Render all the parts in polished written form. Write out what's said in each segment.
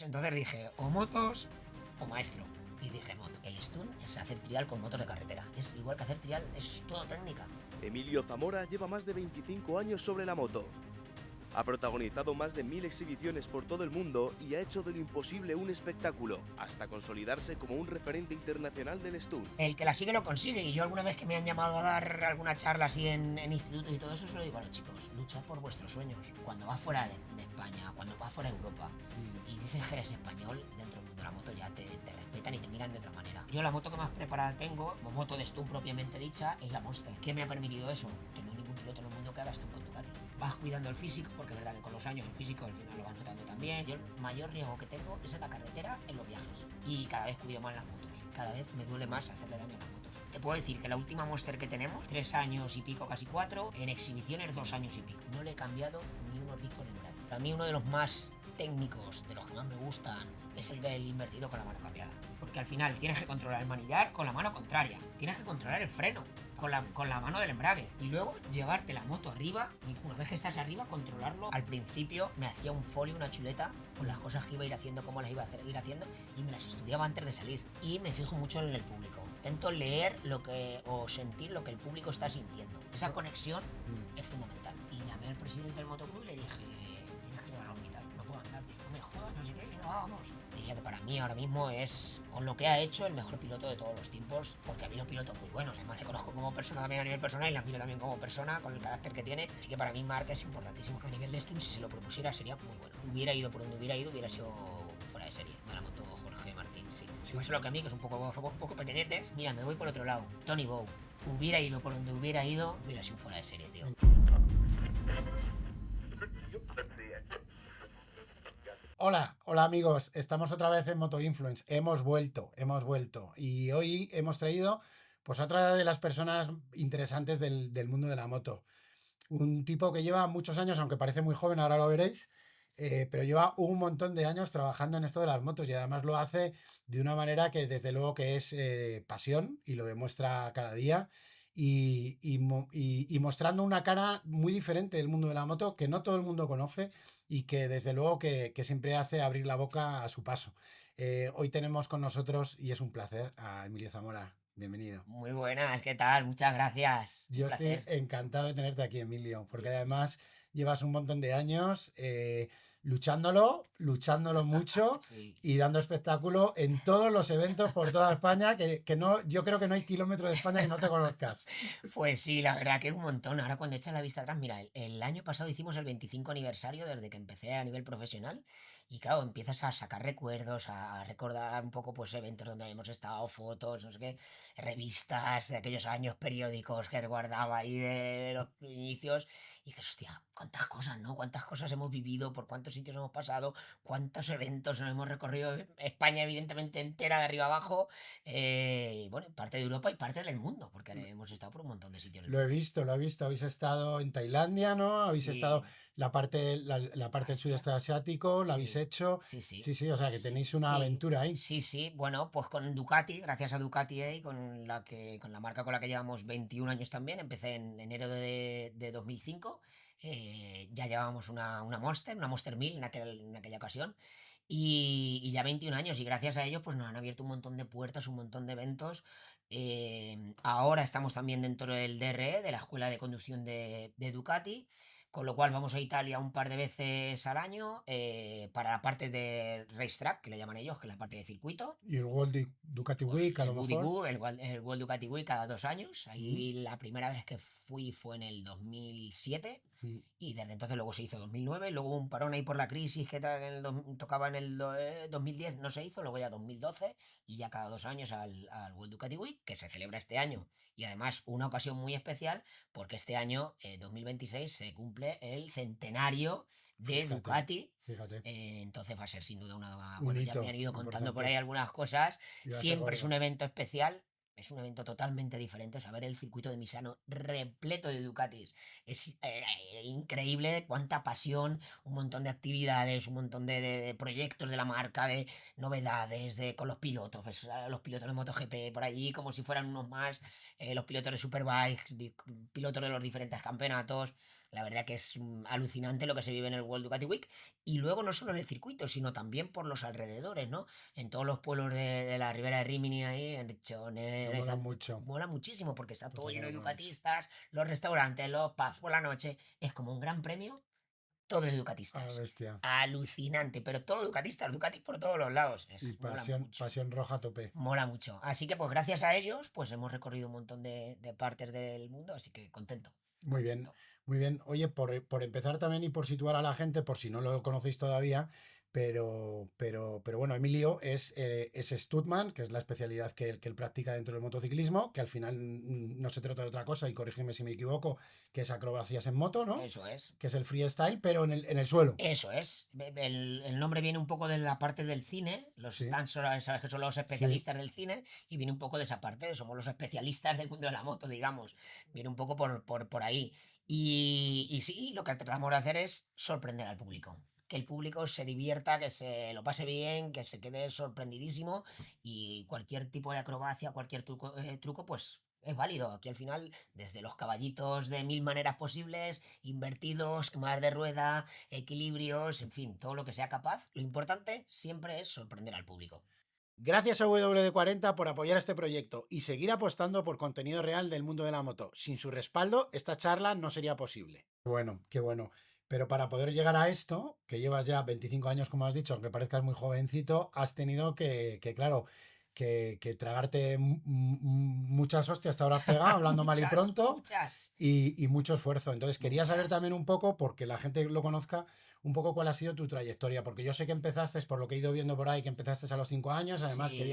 Entonces dije, o motos o maestro. Y dije, moto. El stunt es hacer trial con motos de carretera. Es igual que hacer trial, es todo técnica. Emilio Zamora lleva más de 25 años sobre la moto. Ha protagonizado más de 1000 exhibiciones por todo el mundo y ha hecho de lo imposible un espectáculo, hasta consolidarse como un referente internacional del stunt. El que la sigue lo consigue. Y yo alguna vez que me han llamado a dar alguna charla así en institutos y todo eso, se lo digo a los chicos, luchad por vuestros sueños. Cuando vas fuera de España, cuando vas fuera de Europa y dices que eres español, dentro del mundo de la moto ya te respetan y te miran de otra manera. Yo la moto que más preparada tengo, como moto de stunt propiamente dicha, es la Monster. ¿Qué me ha permitido eso? Que no hay ningún piloto en el mundo que haga stunt con Ducati. Vas cuidando el físico, porque es verdad que con los años el físico al final lo vas notando también. Yo el mayor riesgo que tengo es en la carretera, en los viajes. Y cada vez cuido más las motos. Cada vez me duele más hacerle daño a las motos. Te puedo decir que la última Monster que tenemos, 3 años y pico, casi 4, en exhibiciones 2 años y pico. No le he cambiado ni unos discos de embrague. Para mí uno de los más técnicos, de los que más me gustan, es el del invertido con la mano cambiada. Porque al final tienes que controlar el manillar con la mano contraria. Tienes que controlar el freno con la mano del embrague. Y luego llevarte la moto arriba y una vez que estás arriba controlarlo. Al principio me hacía un folio, una chuleta con las cosas que iba a ir haciendo, cómo las iba a ir haciendo y me las estudiaba antes de salir. Y me fijo mucho en el público. Intento leer o sentir lo que el público está sintiendo. Esa conexión es fundamental. Y llamé al presidente del motoclub y le dije, tienes que llevarlo a hospital, no puedo andar, no me jodas, no sé qué, no vamos. Diría que para mí ahora mismo es, con lo que ha hecho, el mejor piloto de todos los tiempos, porque ha habido pilotos muy buenos. Además le conozco como persona también a nivel personal y la admiro también como persona, con el carácter que tiene. Así que para mí Marc es importantísimo. A nivel de stunt, si se lo propusiera, sería muy bueno. Hubiera ido por donde hubiera ido, hubiera sido fuera de serie. Me la moto Jorge Martín, sí. Si pasa lo que a mí, que somos un poco pequeñetes, mira, me voy por otro lado. Tony Bow. Hubiera ido por donde hubiera ido, hubiera sido fuera de serie, tío. Hola amigos, estamos otra vez en Moto Influence, hemos vuelto y hoy hemos traído pues otra de las personas interesantes del mundo de la moto. Un tipo que lleva muchos años, aunque parece muy joven, ahora lo veréis, pero lleva un montón de años trabajando en esto de las motos y además lo hace de una manera que desde luego que es pasión y lo demuestra cada día y mostrando una cara muy diferente del mundo de la moto que no todo el mundo conoce y que desde luego que siempre hace abrir la boca a su paso. Hoy tenemos con nosotros, y es un placer, a Emilio Zamora. Bienvenido. Muy buenas, ¿qué tal? Muchas gracias. Un Yo estoy placer. encantado de tenerte aquí, Emilio, porque además llevas un montón de años luchándolo mucho Sí. y dando espectáculo en todos los eventos por toda España, que no, yo creo que no hay kilómetro de España que no te conozcas. Pues sí, la verdad que un montón. Ahora cuando echas la vista atrás, mira, el año pasado hicimos el 25 aniversario desde que empecé a nivel profesional y claro, empiezas a sacar recuerdos, a recordar un poco pues eventos donde hemos estado, fotos, no sé qué, revistas de aquellos años, periódicos que guardaba ahí de los inicios y dices, hostia, cuántas cosas, ¿no? Cuántas cosas hemos vivido, por cuántos sitios hemos pasado, cuántos eventos nos hemos recorrido, España evidentemente entera de arriba abajo. Y bueno, parte de Europa y parte del mundo, porque hemos estado por un montón de sitios del Lo he mundo. visto, lo he visto. Habéis estado en Tailandia, ¿no? Habéis estado Sí, la parte del Asia, sudeste asiático, la habéis sí, hecho. sí, sí. Sí, sí, o sea que tenéis una Sí, aventura ahí. sí, sí. Bueno, pues con Ducati, gracias a Ducati, con la marca con la que llevamos 21 años también, empecé en enero de 2005. Ya llevábamos una Monster 1000 en aquella ocasión. Y ya 21 años, y gracias a ellos, pues nos han abierto un montón de puertas, un montón de eventos. Ahora estamos también dentro del DRE, de la Escuela de Conducción de Ducati. Con lo cual vamos a Italia un par de veces al año para la parte de racetrack, que le llaman ellos, que es la parte de circuito. Y el Ducati Pues Week, a el lo mejor. El World Ducati Week cada 2 años. Mm, Ahí la primera vez que fui fue en el 2007 mm. y desde entonces luego se hizo 2009. Luego hubo un parón ahí por la crisis que tocaba en el 2010, no se hizo, luego ya 2012 y ya cada 2 años al World Ducati Week, que se celebra este año. Y además una ocasión muy especial porque este año, 2026, se cumple el centenario de Fíjate, Ducati. fíjate. Entonces va a ser sin duda una... Un Bueno, ya me han hito ido contando por ahí importante. algunas cosas. Y vas a Siempre es acordar. un evento especial, es un evento totalmente diferente. O sea, ver el circuito de Misano repleto de Ducatis es increíble cuánta pasión, un montón de actividades, un montón de proyectos de la marca, de novedades, con los pilotos. Pues, los pilotos de MotoGP por allí como si fueran unos más, los pilotos de Superbike, pilotos de los diferentes campeonatos. La verdad que es alucinante lo que se vive en el World Ducati Week. Y luego no solo en el circuito, sino también por los alrededores, ¿no? En todos los pueblos de la Ribera de Rímini ahí, en Que Richoner, mola mucho. mola muchísimo porque está todo lleno de Mola mucho. ducatistas, los restaurantes, los pubs por la noche. Es como un gran premio, todo de A la ducatistas. bestia. Alucinante, pero todo ducatistas, Ducatis por todos los lados. Y Mola pasión, mucho. pasión roja a tope. Mola mucho. Así que pues gracias a ellos, pues hemos recorrido un montón de partes del mundo, así que contento. Muy bien, Contento. muy bien. Oye, por empezar también y por situar a la gente, por si no lo conocéis todavía, pero bueno, Emilio es Stuntman, que es la especialidad que él practica dentro del motociclismo, que al final no se trata de otra cosa, y corrígeme si me equivoco, que es acrobacias en moto, ¿no? Eso es. Que es el freestyle, pero en el suelo. Eso es. El nombre viene un poco de la parte del cine. Los Sí, stands sabes que son los sí, especialistas del cine y viene un poco de esa parte. Somos los especialistas del mundo de la moto, digamos. Viene un poco por ahí. Y sí, lo que tratamos de hacer es sorprender al público. Que el público se divierta, que se lo pase bien, que se quede sorprendidísimo y cualquier tipo de acrobacia, cualquier truco, pues es válido. Aquí al final, desde los caballitos de mil maneras posibles, invertidos, quemadas de rueda, equilibrios, en fin, todo lo que sea capaz. Lo importante siempre es sorprender al público. Gracias a WD-40 por apoyar este proyecto y seguir apostando por contenido real del mundo de la moto. Sin su respaldo, esta charla no sería posible. Bueno, qué bueno. Pero para poder llegar a esto, que llevas ya 25 años, como has dicho, aunque parezcas muy jovencito, has tenido claro, que tragarte muchas hostias te habrás pegado, hablando mal y Muchas, pronto, muchas, y mucho esfuerzo. Entonces, quería saber muchas. también un poco, porque la gente lo conozca, un poco cuál ha sido tu trayectoria, porque yo sé que empezaste, por lo que he ido viendo por ahí, que empezaste a los 5 años, además Sí, que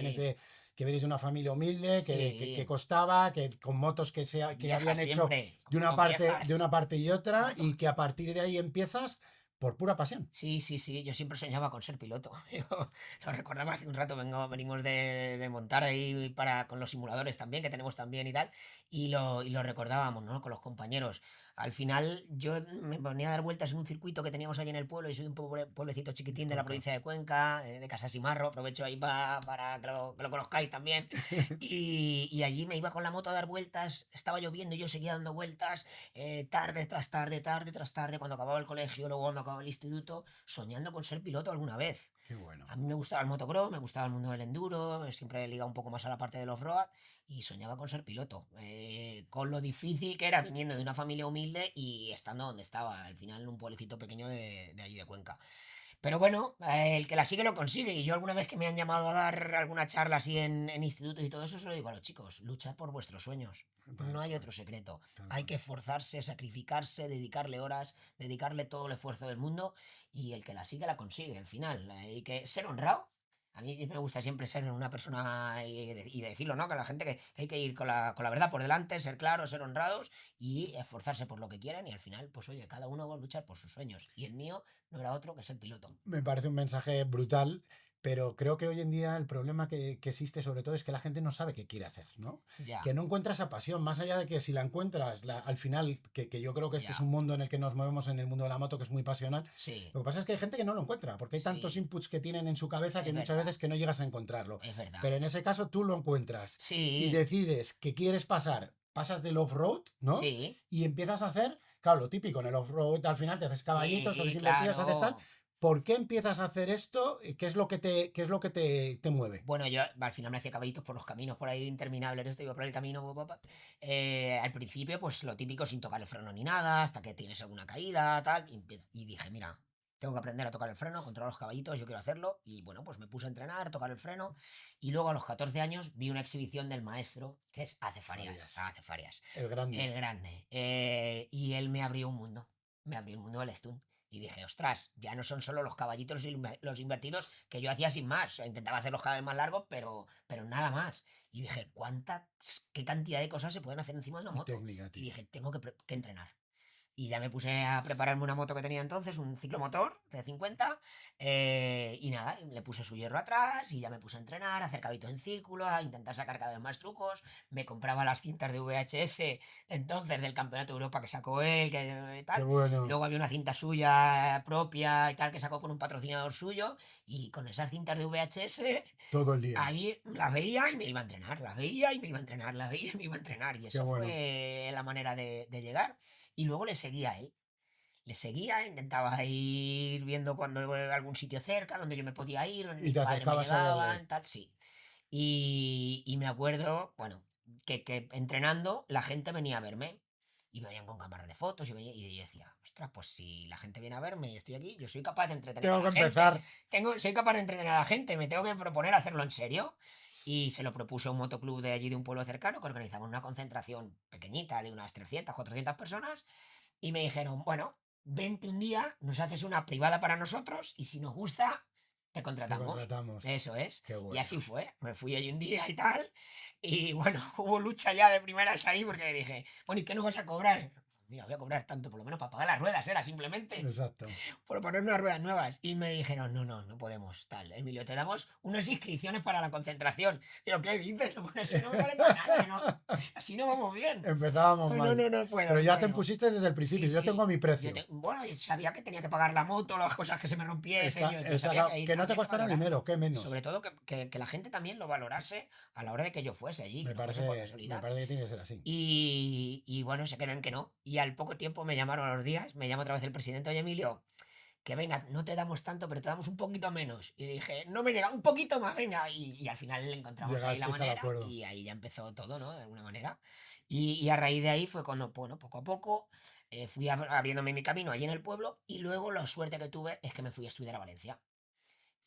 vienes de una familia humilde, que sí. costaba, que con motos que Viejas habían hecho siempre, de una motos de una viejas. parte y otra, Motos. y que a partir de ahí empiezas por pura pasión. Sí, sí, sí, yo siempre soñaba con ser piloto. Yo lo recordaba hace un rato, venimos de montar ahí con los simuladores también, que tenemos también y tal, y lo recordábamos, ¿no? Con los compañeros. Al final yo me ponía a dar vueltas en un circuito que teníamos ahí en el pueblo, y soy un pueblecito chiquitín de la Cuenca. provincia de Cuenca, de Casasimarro, aprovecho ahí para que lo conozcáis también. Y allí me iba con la moto a dar vueltas, estaba lloviendo y yo seguía dando vueltas, tarde tras tarde, tarde tras tarde, cuando acababa el colegio, luego cuando acababa el instituto, soñando con ser piloto alguna vez. Qué bueno. A mí me gustaba el motocross, me gustaba el mundo del enduro, siempre he ligado un poco más a la parte del off-road y soñaba con ser piloto. Con lo difícil que era viniendo de una familia humilde y estando donde estaba, al final en un pueblecito pequeño de allí de Cuenca. Pero bueno, el que la sigue lo consigue. Y yo alguna vez que me han llamado a dar alguna charla así en institutos y todo eso, se lo digo a los chicos, luchad por vuestros sueños. Tal No hay cual, otro secreto. tal Hay cual. que esforzarse, sacrificarse, dedicarle horas, dedicarle todo el esfuerzo del mundo y el que la sigue la consigue al final. Hay que ser honrado. A mí me gusta siempre ser una persona y decirlo, ¿no? Que la gente que hay que ir con la verdad por delante, ser claros, ser honrados y esforzarse por lo que quieren y al final, pues oye, cada uno va a luchar por sus sueños. Y el mío no era otro que ser piloto. Me parece un mensaje brutal, pero creo que hoy en día el problema que existe sobre todo es que la gente no sabe qué quiere hacer, ¿no? Ya, Que no encuentra esa pasión, más allá de que si la encuentras, al final, que yo creo que este es ya, un mundo en el que nos movemos en el mundo de la moto, que es muy pasional, sí, lo que pasa es que hay gente que no lo encuentra, porque hay tantos sí, inputs que tienen en su cabeza que es muchas verdad, veces que no llegas a encontrarlo. es verdad. Pero en ese caso tú lo encuentras y Sí, decides que quieres pasas del off-road, ¿no? sí, Y empiezas a hacer, claro, lo típico, en el off-road al final te haces caballitos, haces sí, invertidos, haces tal. claro. ¿Por qué empiezas a hacer esto? ¿Qué es lo que te mueve? Bueno, yo al final me hacía caballitos por los caminos por ahí interminables, esto iba por el camino, al principio, pues lo típico sin tocar el freno ni nada, hasta que tienes alguna caída, tal, y dije, mira, tengo que aprender a tocar el freno, controlar los caballitos, yo quiero hacerlo, y bueno, pues me puse a entrenar, tocar el freno, y luego a los 14 años vi una exhibición del maestro, que es Farias. Hace Farias, El grande. el grande, y él me abrió un mundo, me abrió el mundo del stunt. Y dije, ostras, ya no son solo los caballitos y los invertidos que yo hacía sin más. O sea, intentaba hacerlos cada vez más largos, pero nada más. Y dije, qué cantidad de cosas se pueden hacer encima de una Y moto. técnica, Y tío. dije, tengo que entrenar. Y ya me puse a prepararme una moto que tenía entonces, un ciclomotor de 50, y nada, le puse su hierro atrás y ya me puse a entrenar, a hacer cabitos en círculo, a intentar sacar cada vez más trucos. Me compraba las cintas de VHS entonces del Campeonato de Europa que sacó él, que Qué tal. bueno. Luego había una cinta suya propia y tal que sacó con un patrocinador suyo y con esas cintas de VHS Todo el día. ahí las veía y me iba a entrenar, las veía y me iba a entrenar, las veía y me iba a entrenar y Qué eso bueno. fue la manera de llegar. Y luego le seguía a él. le seguía, intentaba ir viendo cuando algún sitio cerca, donde yo me podía ir, donde Y mis te padres me acercabas a verle. llevaban, tal, sí. Y me acuerdo, bueno, que entrenando la gente venía a verme y me venían con cámaras de fotos y yo decía, ostras, pues si la gente viene a verme y estoy aquí, yo soy capaz de entretener a Tengo la que gente, empezar. soy capaz de entretener a la gente, me tengo que proponer hacerlo en serio. Y se lo propuse a un motoclub de allí de un pueblo cercano que organizaba una concentración pequeñita de unas 300 400 personas y me dijeron, bueno, vente un día, nos haces una privada para nosotros y si nos gusta, te Te contratamos. contratamos. Eso es. Qué Y así bueno. fue. Me fui allí un día y tal. Y bueno, hubo lucha ya de primeras ahí porque dije, bueno, ¿y qué nos vas a cobrar? Mira, voy a cobrar tanto, por lo menos para pagar las ruedas, era simplemente Exacto. por poner unas ruedas nuevas. Y me dijeron, no, no, no podemos, tal. Emilio, te damos unas inscripciones para la concentración. Digo, ¿qué dices? Bueno, eso no me vale para nada, ¿no? Así no vamos bien. Empezábamos No, mal. no, no puedo, Pero no ya te puedo. impusiste desde el Sí, principio. Yo tengo sí. mi precio. Bueno, y sabía que tenía que pagar la moto, las cosas que se me rompiesen. Yo sabía que ahí Que no te había que costara valorar. dinero, qué Sobre menos. todo que la gente también lo valorase a la hora de que yo fuese allí, que no fuese por Me casualidad. parece que tiene que ser así. Y bueno, se quedan que no. Y al poco tiempo me llamaron a los días, me llama otra vez el presidente, oye Emilio, que venga, no te damos tanto, pero te damos un poquito menos. Y dije, no me llega, un poquito más, venga. Y al final encontramos ahí la Llegasteis al manera acuerdo. y ahí ya empezó todo, ¿no? De alguna manera. Y a raíz de ahí fue cuando, bueno, poco a poco fui abriéndome mi camino allí en el pueblo y luego la suerte que tuve es que me fui a estudiar a Valencia.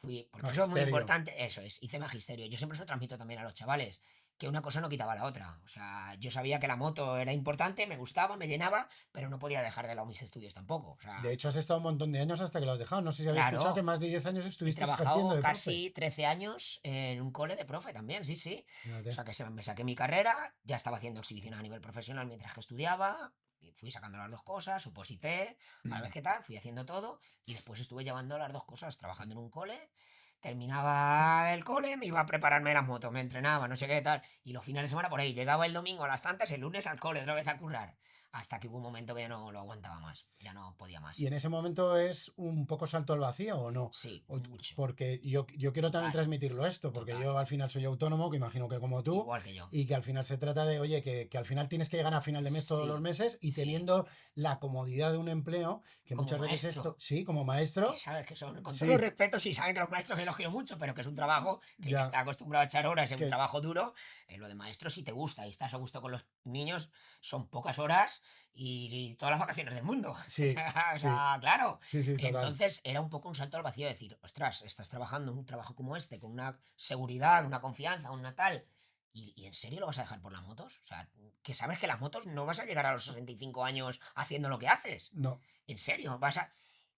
Porque eso es muy Magisterio. importante, eso es, hice magisterio. Yo siempre eso transmito también a los chavales, que una cosa no quitaba la otra. O sea, yo sabía que la moto era importante, me gustaba, me llenaba, pero no podía dejar de lado mis estudios tampoco. O De sea, hecho, has estado un montón de años hasta que lo has dejado. No sé si había escuchado que claro, más de 10 años he estuviste ejerciendo trabajado de profe. casi 13 años en un cole de profe también, sí, sí. O Fíjate. sea, que me saqué mi carrera, ya estaba haciendo exhibiciones a nivel profesional mientras que estudiaba, y fui sacando las dos cosas, suposité, a ver qué tal, fui haciendo todo, y después estuve llevando las dos cosas, trabajando en un cole, terminaba el cole, me iba a prepararme las motos, me entrenaba, no sé qué tal, y los fines de semana por ahí, llegaba el domingo a las tantas, el lunes al cole, otra vez a currar, hasta que hubo un momento que ya no lo aguantaba más, ya no podía ¿Y más. en ese momento es un poco salto al vacío o no? Sí, O- mucho, Porque yo quiero también total, transmitirlo esto, porque total, yo al final soy autónomo, que imagino que como tú, igual que yo. y que al final se trata de, oye, que al final tienes que llegar a final de mes todos los Sí, meses y sí, teniendo la comodidad de un empleo, que como muchas veces maestro. esto, sí, como Que maestro, sabes que son, con todo sí, respeto, sí saben que los maestros elogio mucho, pero que es un trabajo que el que ya, está acostumbrado a echar horas en un que trabajo duro, lo de maestro si te gusta y estás a gusto con los niños, son pocas horas y todas las vacaciones del mundo. sí, O sí, sea, claro. sí, sí, total. Entonces era un poco un salto al vacío decir, ostras, estás trabajando en un trabajo como este, con una seguridad, una confianza, una tal. ¿Y en serio lo vas a dejar por las motos? O sea, que sabes que las motos no vas a llegar a los 65 años haciendo lo que haces. No, ¿En serio? ¿Vas a...?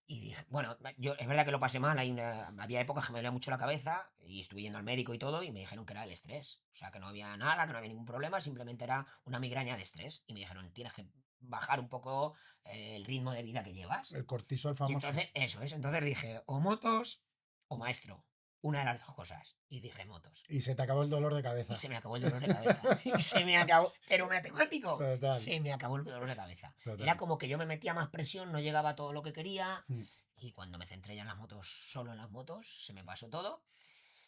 Y dije, bueno, yo es verdad que lo pasé mal, había épocas que me dolía mucho la cabeza y estuve yendo al médico y todo y me dijeron que era el estrés. O sea, que no había nada, que no había ningún problema, simplemente era una migraña de estrés. Y me dijeron, tienes que bajar un poco el ritmo de vida que llevas. el cortisol Y famoso. entonces, eso es, entonces dije, o motos o maestro. Una de las dos cosas. Y dije, motos. Y se te acabó el dolor de Y cabeza. se me acabó el dolor de cabeza. Y se me acabó, pero matemático, Total, se me acabó el dolor de cabeza. Era total. como que yo me metía más presión, no llegaba a todo lo que quería. Mm, Y cuando me centré ya en las motos, solo en las motos, se me pasó todo.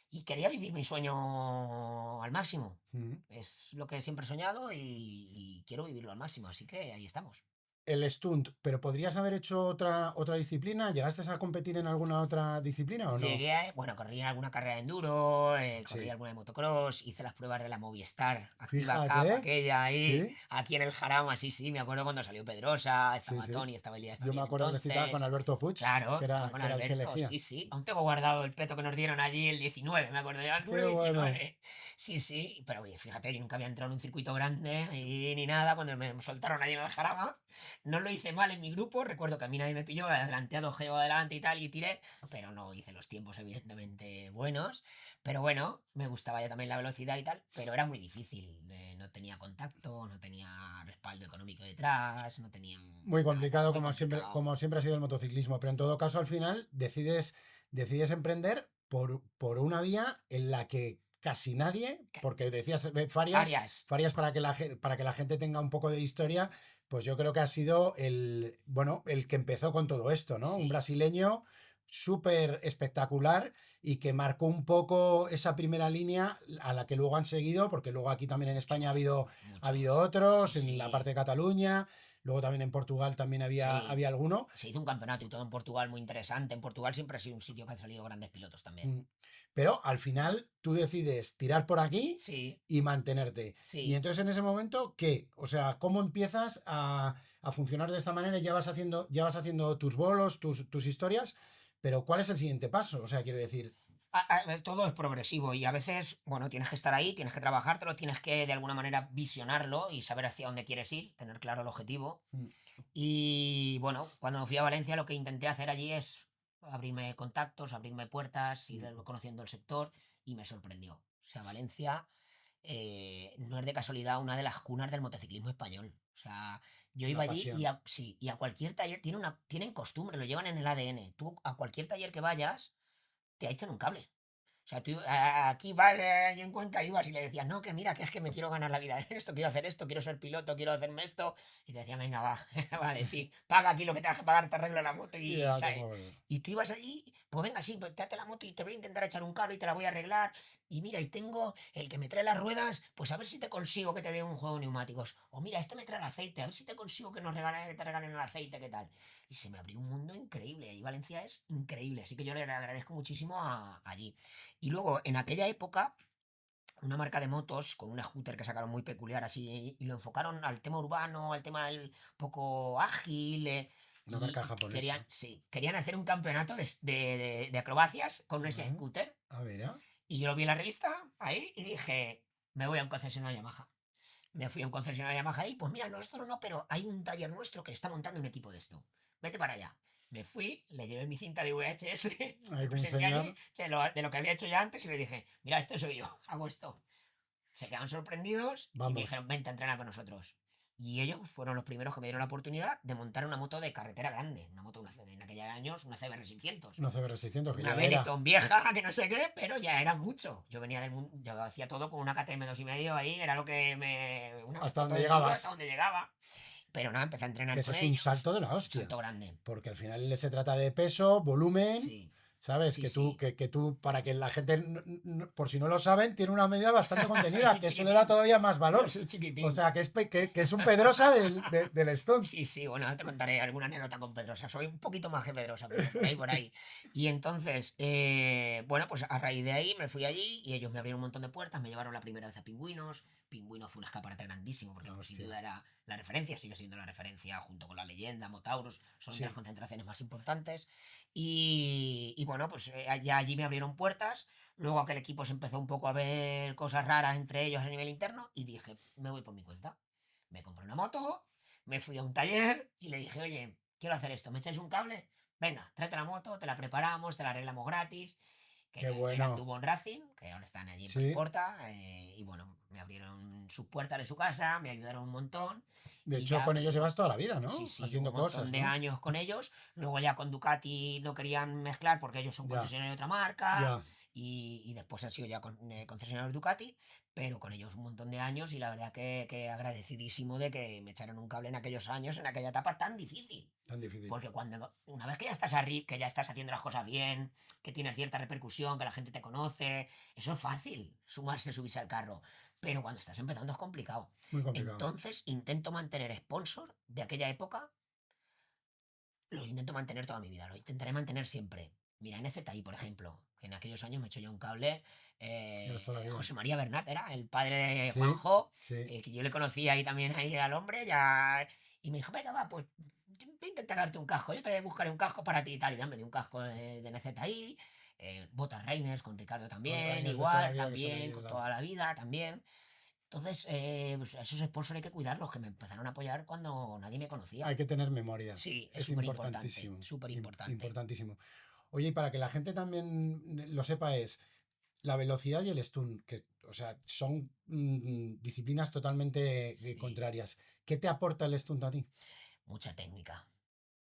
Y quería vivir mi sueño al máximo. mm. Es lo que siempre he soñado y quiero vivirlo al máximo. Así que ahí estamos. El stunt, pero ¿podrías haber hecho otra disciplina? ¿Llegaste a competir en alguna otra disciplina o no? Llegué a, bueno, corrí en alguna carrera de enduro, corrí Sí. alguna de motocross, hice las pruebas de la Movistar Activa Cup, Fíjate, aquella ahí, sí, aquí en el Jarama, sí, sí, me acuerdo cuando salió Pedrosa, sí, estaba sí. Tony, estaba Elías Yo me también acuerdo que estaba con entonces, Alberto Puig, claro, estaba con que era el que Alberto, elegía. sí, sí, aún tengo guardado el peto que nos dieron allí el 19, me acuerdo, ya el Qué número bueno. 19, sí, sí, pero oye, fíjate, yo nunca había entrado en un circuito grande y ni nada, cuando me soltaron allí en el Jarama, no lo hice mal en mi grupo, recuerdo que a mí nadie me pilló, adelanté a dos geo adelante y tal, y tiré, pero no hice los tiempos evidentemente buenos. Pero bueno, me gustaba ya también la velocidad y tal, pero era muy difícil. No tenía contacto, no tenía respaldo económico detrás, no tenía Muy nada, complicado muy complicado. como siempre ha sido el motociclismo, pero en todo caso al final decides emprender por una vía en la que casi nadie, porque decías Farias, Farias para que la gente tenga un poco de historia, pues yo creo que ha sido bueno, el que empezó con todo esto, ¿no? Un sí, brasileño súper espectacular y que marcó un poco esa primera línea a la que luego han seguido, porque luego aquí también en España muchos, ha muchos. habido Sí, otros, en la parte sí, de Cataluña. luego también en Portugal también había, Sí, había alguno. se hizo un campeonato y todo en Portugal muy interesante. En Portugal siempre ha sido un sitio que han salido grandes pilotos también. Mm. Pero al final tú decides tirar por aquí Sí, y mantenerte. Y sí. entonces en ese momento, ¿qué? O sea, ¿cómo empiezas a funcionar de esta manera? Ya vas haciendo tus bolos, tus historias, pero ¿cuál es el siguiente paso? O sea, quiero decir, Todo es progresivo y a veces, bueno, tienes que estar ahí, tienes que trabajártelo, tienes que de alguna manera visionarlo y saber hacia dónde quieres ir, tener claro el objetivo. mm, Y bueno, cuando fui a Valencia lo que intenté hacer allí es abrirme contactos, abrirme puertas, ir mm, conociendo el sector y me sorprendió. O sea, Valencia no es de casualidad una de las cunas del motociclismo español. O sea, yo iba la allí pasión. sí, y a cualquier taller tienen costumbre, lo llevan en el ADN. Tú a cualquier taller que vayas te echan un cable. O sea, tú aquí vas y en Cuenca ibas y le decías, no, que mira, que es que me quiero ganar la vida en esto, quiero hacer esto, quiero ser piloto, quiero hacerme esto. Y te decían, venga, va, vale, sí, paga aquí lo que tengas que pagar, te arreglo la moto y Ya te ¿sabes? mueves. Y tú ibas allí, pues venga, sí, pues date la moto y te voy a intentar echar un cable y te la voy a arreglar. Y mira, y tengo el que me trae las ruedas, pues a ver si te consigo que te dé un juego de neumáticos. O mira, este me trae el aceite, a ver si te consigo que que te regalen el aceite, ¿qué tal? Y se me abrió un mundo increíble. Y Valencia es increíble. Así que yo le agradezco muchísimo allí. Y luego, en aquella época, una marca de motos con un scooter que sacaron muy peculiar así y lo enfocaron al tema urbano, al tema del poco ágil. Una marca Y querían, japonesa. sí, querían hacer un campeonato de acrobacias con ese Ajá. scooter. A ver, ¿ah? Y yo lo vi en la revista ahí y dije, me voy a un concesionario Yamaha. Me fui a un concesionario Yamaha y pues mira, nosotros no, pero hay un taller nuestro que está montando un equipo de esto. Vete para allá. Me fui, le llevé mi cinta de VHS, Hay me que presenté allí enseñar. de lo que había hecho ya antes y le dije, mira, este soy yo, hago esto. Se quedaron sorprendidos y me Vamos. dijeron, vente a entrenar con nosotros. Y ellos fueron los primeros que me dieron la oportunidad de montar una moto de carretera grande. Una moto, en aquellos años, una CBR 600. Una CBR 600 que Una ya era. Benetton vieja, que no sé qué, pero ya era mucho. Yo venía del mundo, yo hacía todo con una KTM 2,5 ahí, era lo que una Hasta moto donde de enduro hasta llegabas. donde llegaba. Pero nada, empecé a Que entrenar ese con es un ellos. salto de la Un hostia. salto grande. Porque al final se trata de peso, volumen. Sí, ¿Sabes? sí, Que tú, sí. que tú, para que la gente, por si no lo saben, tiene una medida bastante contenida, Soy que eso le da chiquitín. todavía más Yo valor. soy O chiquitín. sea, que es un Pedrosa del Stones. Sí, sí, bueno, ahora te contaré alguna anécdota con Pedrosa. Soy un poquito más que Pedrosa, pero por ahí, por ahí. Y entonces, bueno, pues a raíz de ahí me fui allí y ellos me abrieron un montón de puertas, me llevaron la primera vez a Pingüinos. Pingüinos fue un escaparate grandísimo porque sin Hostia. duda era la referencia, sigue siendo la referencia junto con la leyenda, Motauros, son de las Sí. concentraciones más importantes. Y bueno, pues ya allí me abrieron puertas. Luego aquel equipo se empezó un poco a ver cosas raras entre ellos a nivel interno y dije, me voy por mi cuenta. Me compré una moto, me fui a un taller y le dije, oye, quiero hacer esto, ¿me echáis un cable? Venga, tráete la moto, te la preparamos, te la arreglamos gratis. Que Qué eran bueno. Dubon Racing, que ahora están allí en Sí. Porta, y bueno, me abrieron sus puertas de su casa, me ayudaron un montón, De y hecho, ya con ellos empecé. llevas toda la vida, Sí, ¿no? sí, llevo un Haciendo montón cosas, de ¿no? años con ellos. Luego ya con Ducati no querían mezclar porque ellos son Ya, concesionarios de otra marca. ya. Y después han sido ya concesionarios Ducati. Pero con ellos un montón de años y la verdad que agradecidísimo de que me echaron un cable en aquellos años, en aquella etapa tan difícil. Tan difícil. Porque una vez que ya estás arriba, que ya estás haciendo las cosas bien, que tienes cierta repercusión, que la gente te conoce, eso es fácil, subirse al carro. Pero cuando estás empezando es complicado. Muy complicado. Entonces intento mantener sponsor de aquella época, los intento mantener toda mi vida, los intentaré mantener siempre. Mira, NZI, por ejemplo, que en aquellos años me echó ya un cable. Llevas toda la vida. José María Bernat era el padre de Sí, Juanjo, sí. que yo le conocí ahí también ahí al hombre, ya. Y me dijo, venga, va, pues voy a intentar darte un casco, yo te buscaré un casco para ti y tal. Y ya me dio un casco de NZI, botas Reyners con Ricardo Con también, Rainers de toda la igual, vida que son allí también, de con lado. toda la vida, también. Entonces, pues a esos sponsors hay que cuidarlos, que me empezaron a apoyar cuando nadie me conocía. Hay que tener memoria. Sí, es Es súper importante, importantísimo. súper importante. Importantísimo. Oye, y para que la gente también lo sepa, es la velocidad y el stun, que, o sea, son disciplinas totalmente Sí, contrarias. ¿Qué te aporta el stunt a ti? mucha técnica.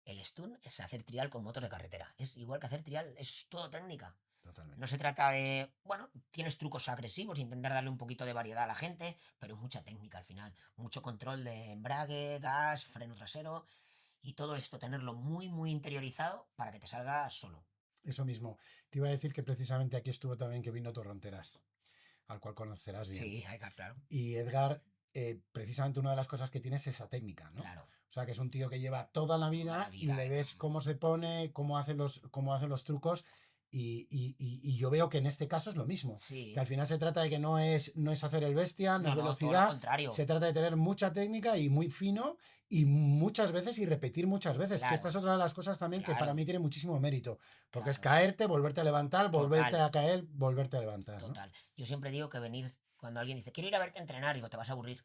El stun es hacer trial con motos de carretera. Es igual que hacer trial, es todo técnica. No Totalmente. se trata de, bueno, tienes trucos agresivos, intentar darle un poquito de variedad a la gente, pero mucha técnica al final. Mucho control de embrague, gas, freno trasero y todo esto, tenerlo muy, muy interiorizado para que te salga solo. Eso mismo. Te iba a decir que precisamente aquí estuvo también que vino Torronteras, al cual conocerás bien. Sí, hay que, claro. Y Edgar precisamente una de las cosas que tiene es esa técnica, ¿no? Claro, O sea, que es un tío que lleva toda la toda vida la y vida. le ves cómo se pone, cómo hace los trucos. Y yo veo que en este caso es lo mismo, que Sí, al final se trata de que no es hacer el bestia, no es no, todo lo velocidad, contrario. se trata de tener mucha técnica y muy fino y muchas veces y repetir muchas veces, que esta es Claro, otra de las cosas también que para claro, mí tiene muchísimo mérito, porque es claro. caerte, volverte a levantar, volverte Total, a caer, volverte a levantar, ¿no? total. Yo siempre digo que venir, cuando alguien dice, quiero ir a verte entrenar, digo, te vas a aburrir.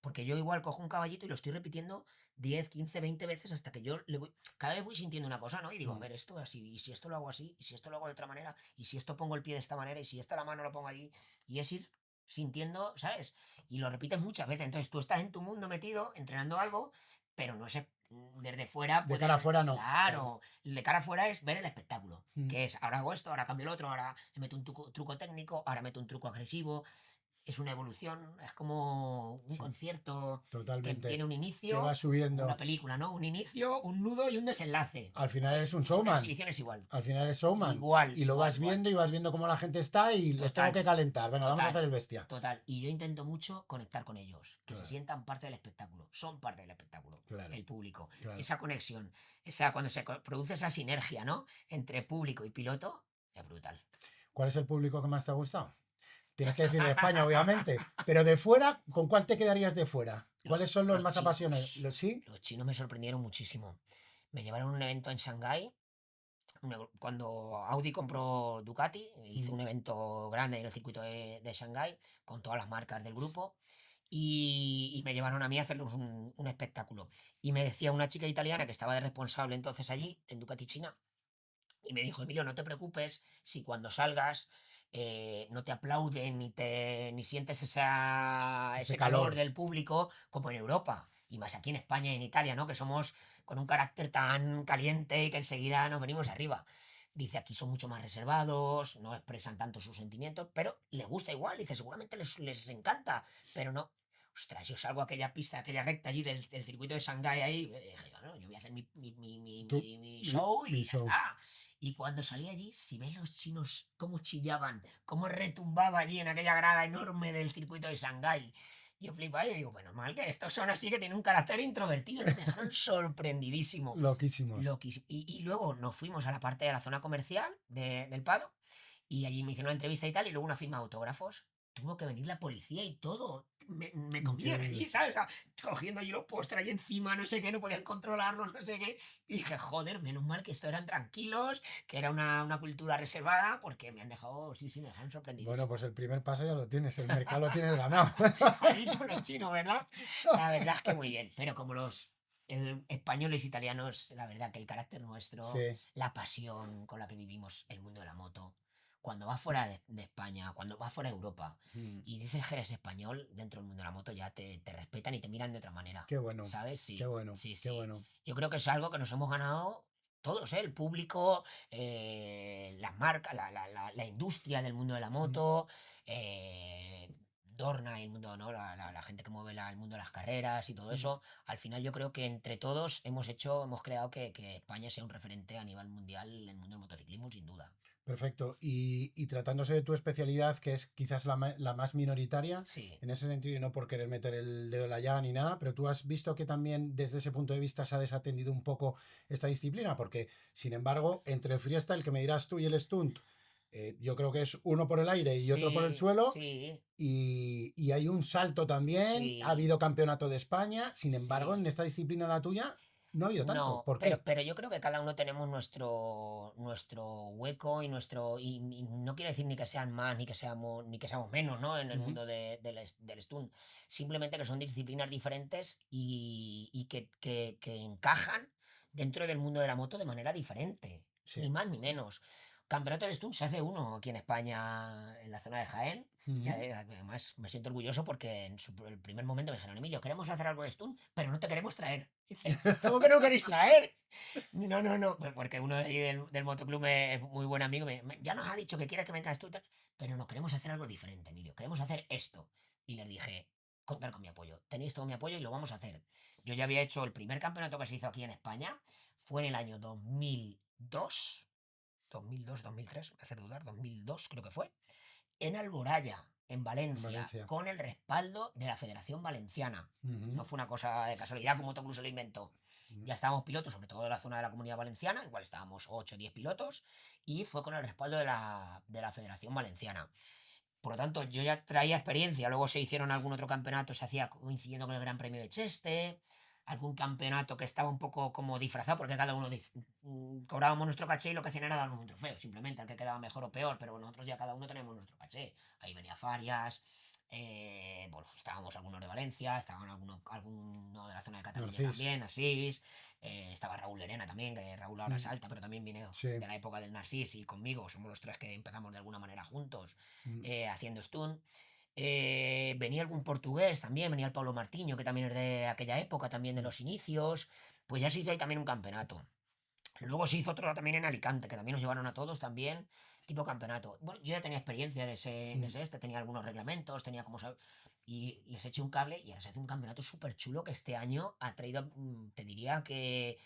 Porque yo igual cojo un caballito y lo estoy repitiendo 10, 15, 20 veces hasta que yo le voy, cada vez voy sintiendo una cosa, ¿no? Y digo, a Mm, ver, esto así, y si esto lo hago así, y si esto lo hago de otra manera, y si esto pongo el pie de esta manera, y si esta la mano lo pongo allí, y es ir sintiendo, ¿sabes? Y lo repites muchas veces. Entonces tú estás en tu mundo metido, entrenando algo, pero no sé, desde fuera De cara puedes, afuera no, claro. claro, de cara afuera es ver el espectáculo, Mm, que es, ahora hago esto, ahora cambio el otro, ahora me meto un truco técnico, ahora meto un truco agresivo, es una evolución, es como un sí, concierto que totalmente. tiene un Que va inicio, como una subiendo. película, ¿no? Un inicio, un nudo y un desenlace. Al final eres un Pues una showman. exhibición es igual. Al final eres showman. Igual, Y lo igual, vas igual. viendo y vas viendo cómo la gente está y les tengo Total, que calentar. Venga, vamos a total, hacer el bestia. total. Y yo intento mucho conectar con ellos, que se Claro, sientan parte del espectáculo, son parte del espectáculo, claro, el público. claro. Esa conexión, cuando se produce esa sinergia, ¿no? Entre público y piloto, es brutal. ¿Cuál es el público que más te ha gustado? Tienes que decir de España, obviamente. Pero de fuera, ¿con cuál te quedarías de fuera? Los, ¿Cuáles son los los más apasionados? chinos, ¿Sí? los chinos me sorprendieron muchísimo. Me llevaron a un evento en Shanghái cuando Audi compró Ducati, hizo Mm, un evento grande en el circuito de Shanghái con todas las marcas del grupo y me llevaron a mí a hacerles un espectáculo. Y me decía una chica italiana que estaba de responsable entonces allí, en Ducati China, y me dijo, Emilio, no te preocupes si cuando salgas no te aplauden ni sientes ese ese calor calor. del público como en Europa. Y más aquí en España y en Italia, ¿no? Que somos con un carácter tan caliente y que enseguida nos venimos arriba. Dice, aquí son mucho más reservados, no expresan tanto sus sentimientos, pero les gusta igual. Dice, seguramente les encanta, pero no. Ostras, yo salgo a aquella pista, a aquella recta allí del circuito de Shanghái ahí, dije, bueno, yo voy a hacer Tú, mi show mi y ya show. está. Y cuando salí allí, si ves los chinos cómo chillaban, cómo retumbaba allí en aquella grada enorme del circuito de Shanghái, yo flipaba y digo, bueno, mal que estos son así que tienen un carácter introvertido, me dejaron sorprendidísimo. Loquísimos. Y luego nos fuimos a la parte de la zona comercial del Pado y allí me hicieron una entrevista y tal, y luego una firma de autógrafos. Tuvo que venir la policía y todo. Me comían allí, Increíble. ¿sabes? Cogiendo allí los postres ahí encima, no sé qué, no podían controlarlos, no sé qué. Y dije, joder, menos mal que estos eran tranquilos, que era una cultura reservada, porque me han dejado, sí, sí, me dejaron Bueno, pues sorprendidísimo. el primer paso ya lo tienes, el mercado lo tienes ganado. Allí con los chinos, ¿verdad? La verdad es que muy bien. Pero como los españoles, italianos, la verdad que el carácter nuestro, Sí. la pasión con la que vivimos el mundo de la moto, cuando vas fuera de España, cuando vas fuera de Europa Mm, y dices que eres español dentro del mundo de la moto, ya te respetan y te miran de otra manera. qué bueno, ¿Sabes? qué Sí, bueno, sí, qué sí. bueno. Yo creo que es algo que nos hemos ganado todos, ¿eh? El público, las marcas, la industria del mundo de la Mm, moto, eh, Dorna y el mundo, ¿no? La gente que mueve el mundo de las carreras y todo mm. eso. Al final yo creo que entre todos hemos creado que España sea un referente a nivel mundial en el mundo del motociclismo, sin duda. Perfecto. Y tratándose de tu especialidad, que es quizás la más minoritaria, Sí, en ese sentido, y no por querer meter el dedo en la llaga ni nada, pero tú has visto que también desde ese punto de vista se ha desatendido un poco esta disciplina, porque, sin embargo, entre el freestyle que me dirás tú y el stunt, yo creo que es uno por el aire y otro por el sí, suelo, sí, y hay un salto también, ha sí, habido campeonato de España, sin embargo, en sí. esta disciplina la tuya no ha habido tanto. No, ¿Por pero, qué? pero yo creo que cada uno tenemos nuestro hueco y y no quiero decir ni que sean más ni que seamos menos, ¿no? En el Ujú, mundo del stunt. Simplemente que son disciplinas diferentes y que encajan dentro del mundo de la moto de manera diferente. sí. Ni más ni menos. Campeonato de stunt se hace uno aquí en España, en la zona de Jaén. Y Ujú. además me siento orgulloso porque el primer momento me dijeron, Emilio, queremos hacer algo de stunt, pero no te queremos traer. ¿Cómo que no queréis traer? No, no, no, porque uno de ahí del motoclub es muy buen amigo. Ya nos ha dicho que quiere que vengas tú, tal, pero no queremos hacer algo diferente, Emilio. Queremos hacer esto. Y les dije, contar con mi apoyo. Tenéis todo mi apoyo y lo vamos a hacer. Yo ya había hecho el primer campeonato que se hizo aquí en España. Fue en el año 2002, 2003, me hace dudar, 2002 creo que fue, en Alboraya. en En Valencia, Valencia. con el respaldo de la Federación Valenciana. No Ujú, fue una cosa de casualidad como Motoclub se lo inventó. ujú. Ya estábamos pilotos, sobre todo de la zona de la Comunidad Valenciana, igual estábamos 8 o 10 pilotos, y fue con el respaldo de la Federación Valenciana. Por lo tanto, yo ya traía experiencia. Luego se hicieron algún otro campeonato, se hacía coincidiendo con el Gran Premio de Cheste, algún campeonato que estaba un poco como disfrazado, porque cada uno cobrábamos nuestro caché y lo que hacían era darnos un trofeo, simplemente al que quedaba mejor o peor, pero nosotros ya cada uno teníamos nuestro caché. Ahí venía Farias, bueno, estábamos algunos de Valencia, estaban alguno de la zona de Cataluña Narcís. también, Asís, estaba Raúl Lerena también, que Raúl ahora Mm, salta, pero también viene sí. de la época del Narcís y conmigo, somos los tres que empezamos de alguna manera juntos Mm, haciendo stun. Venía algún portugués también, venía el Pablo Martiño, que también es de aquella época, también de mm. los inicios. Pues ya se hizo ahí también un campeonato. Luego se hizo otro también en Alicante, que también nos llevaron a todos también, tipo campeonato. Bueno, yo ya tenía experiencia en Mm. ese tenía algunos reglamentos, tenía como saber. Y les eché un cable y ahora se hace un campeonato súper chulo que este año ha traído, te diría que,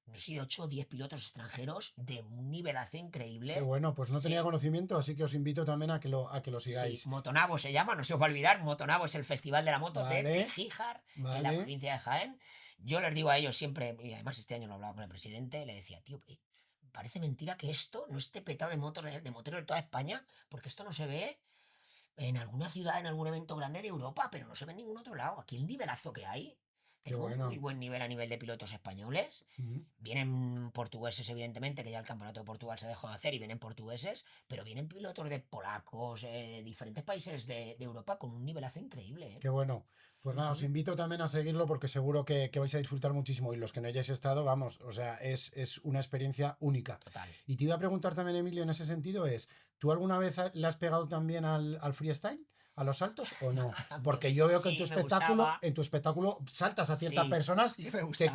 no sé, 8 o 10 pilotos extranjeros de un nivelazo Qué increíble. bueno, pues no tenía Sí, conocimiento, así que os invito también a que lo sí, sigáis. Motonavo se llama, no se os va a olvidar. Motonavo es el festival de la moto de Vale, Gíjar, en la vale. provincia de Jaén. Yo les digo a ellos siempre, y además este año lo hablaba con el presidente, le decía, tío, parece mentira que esto no esté petado de motos de moteros de toda España, porque esto no se ve en alguna ciudad, en algún evento grande de Europa, pero no se ve en ningún otro lado. Aquí el nivelazo que hay, Qué tenemos muy bueno. buen nivel de pilotos españoles. Mm. Vienen portugueses, evidentemente, que ya el campeonato de Portugal se dejó de hacer y vienen portugueses, pero vienen pilotos de polacos, diferentes países de Europa con un nivelazo increíble, ¿eh? Qué bueno. Pues nada, os Ujú. invito también a seguirlo porque seguro que vais a disfrutar muchísimo. Y los que no hayáis estado, vamos, o sea, es una experiencia única. Total. Y te iba a preguntar también, Emilio, en ese sentido, ¿tú alguna vez le has pegado también al freestyle? ¿A los saltos o no? Porque yo veo que en tu Sí, me espectáculo, gustaba. en tu espectáculo saltas a ciertas Sí, personas sí me que gustaba.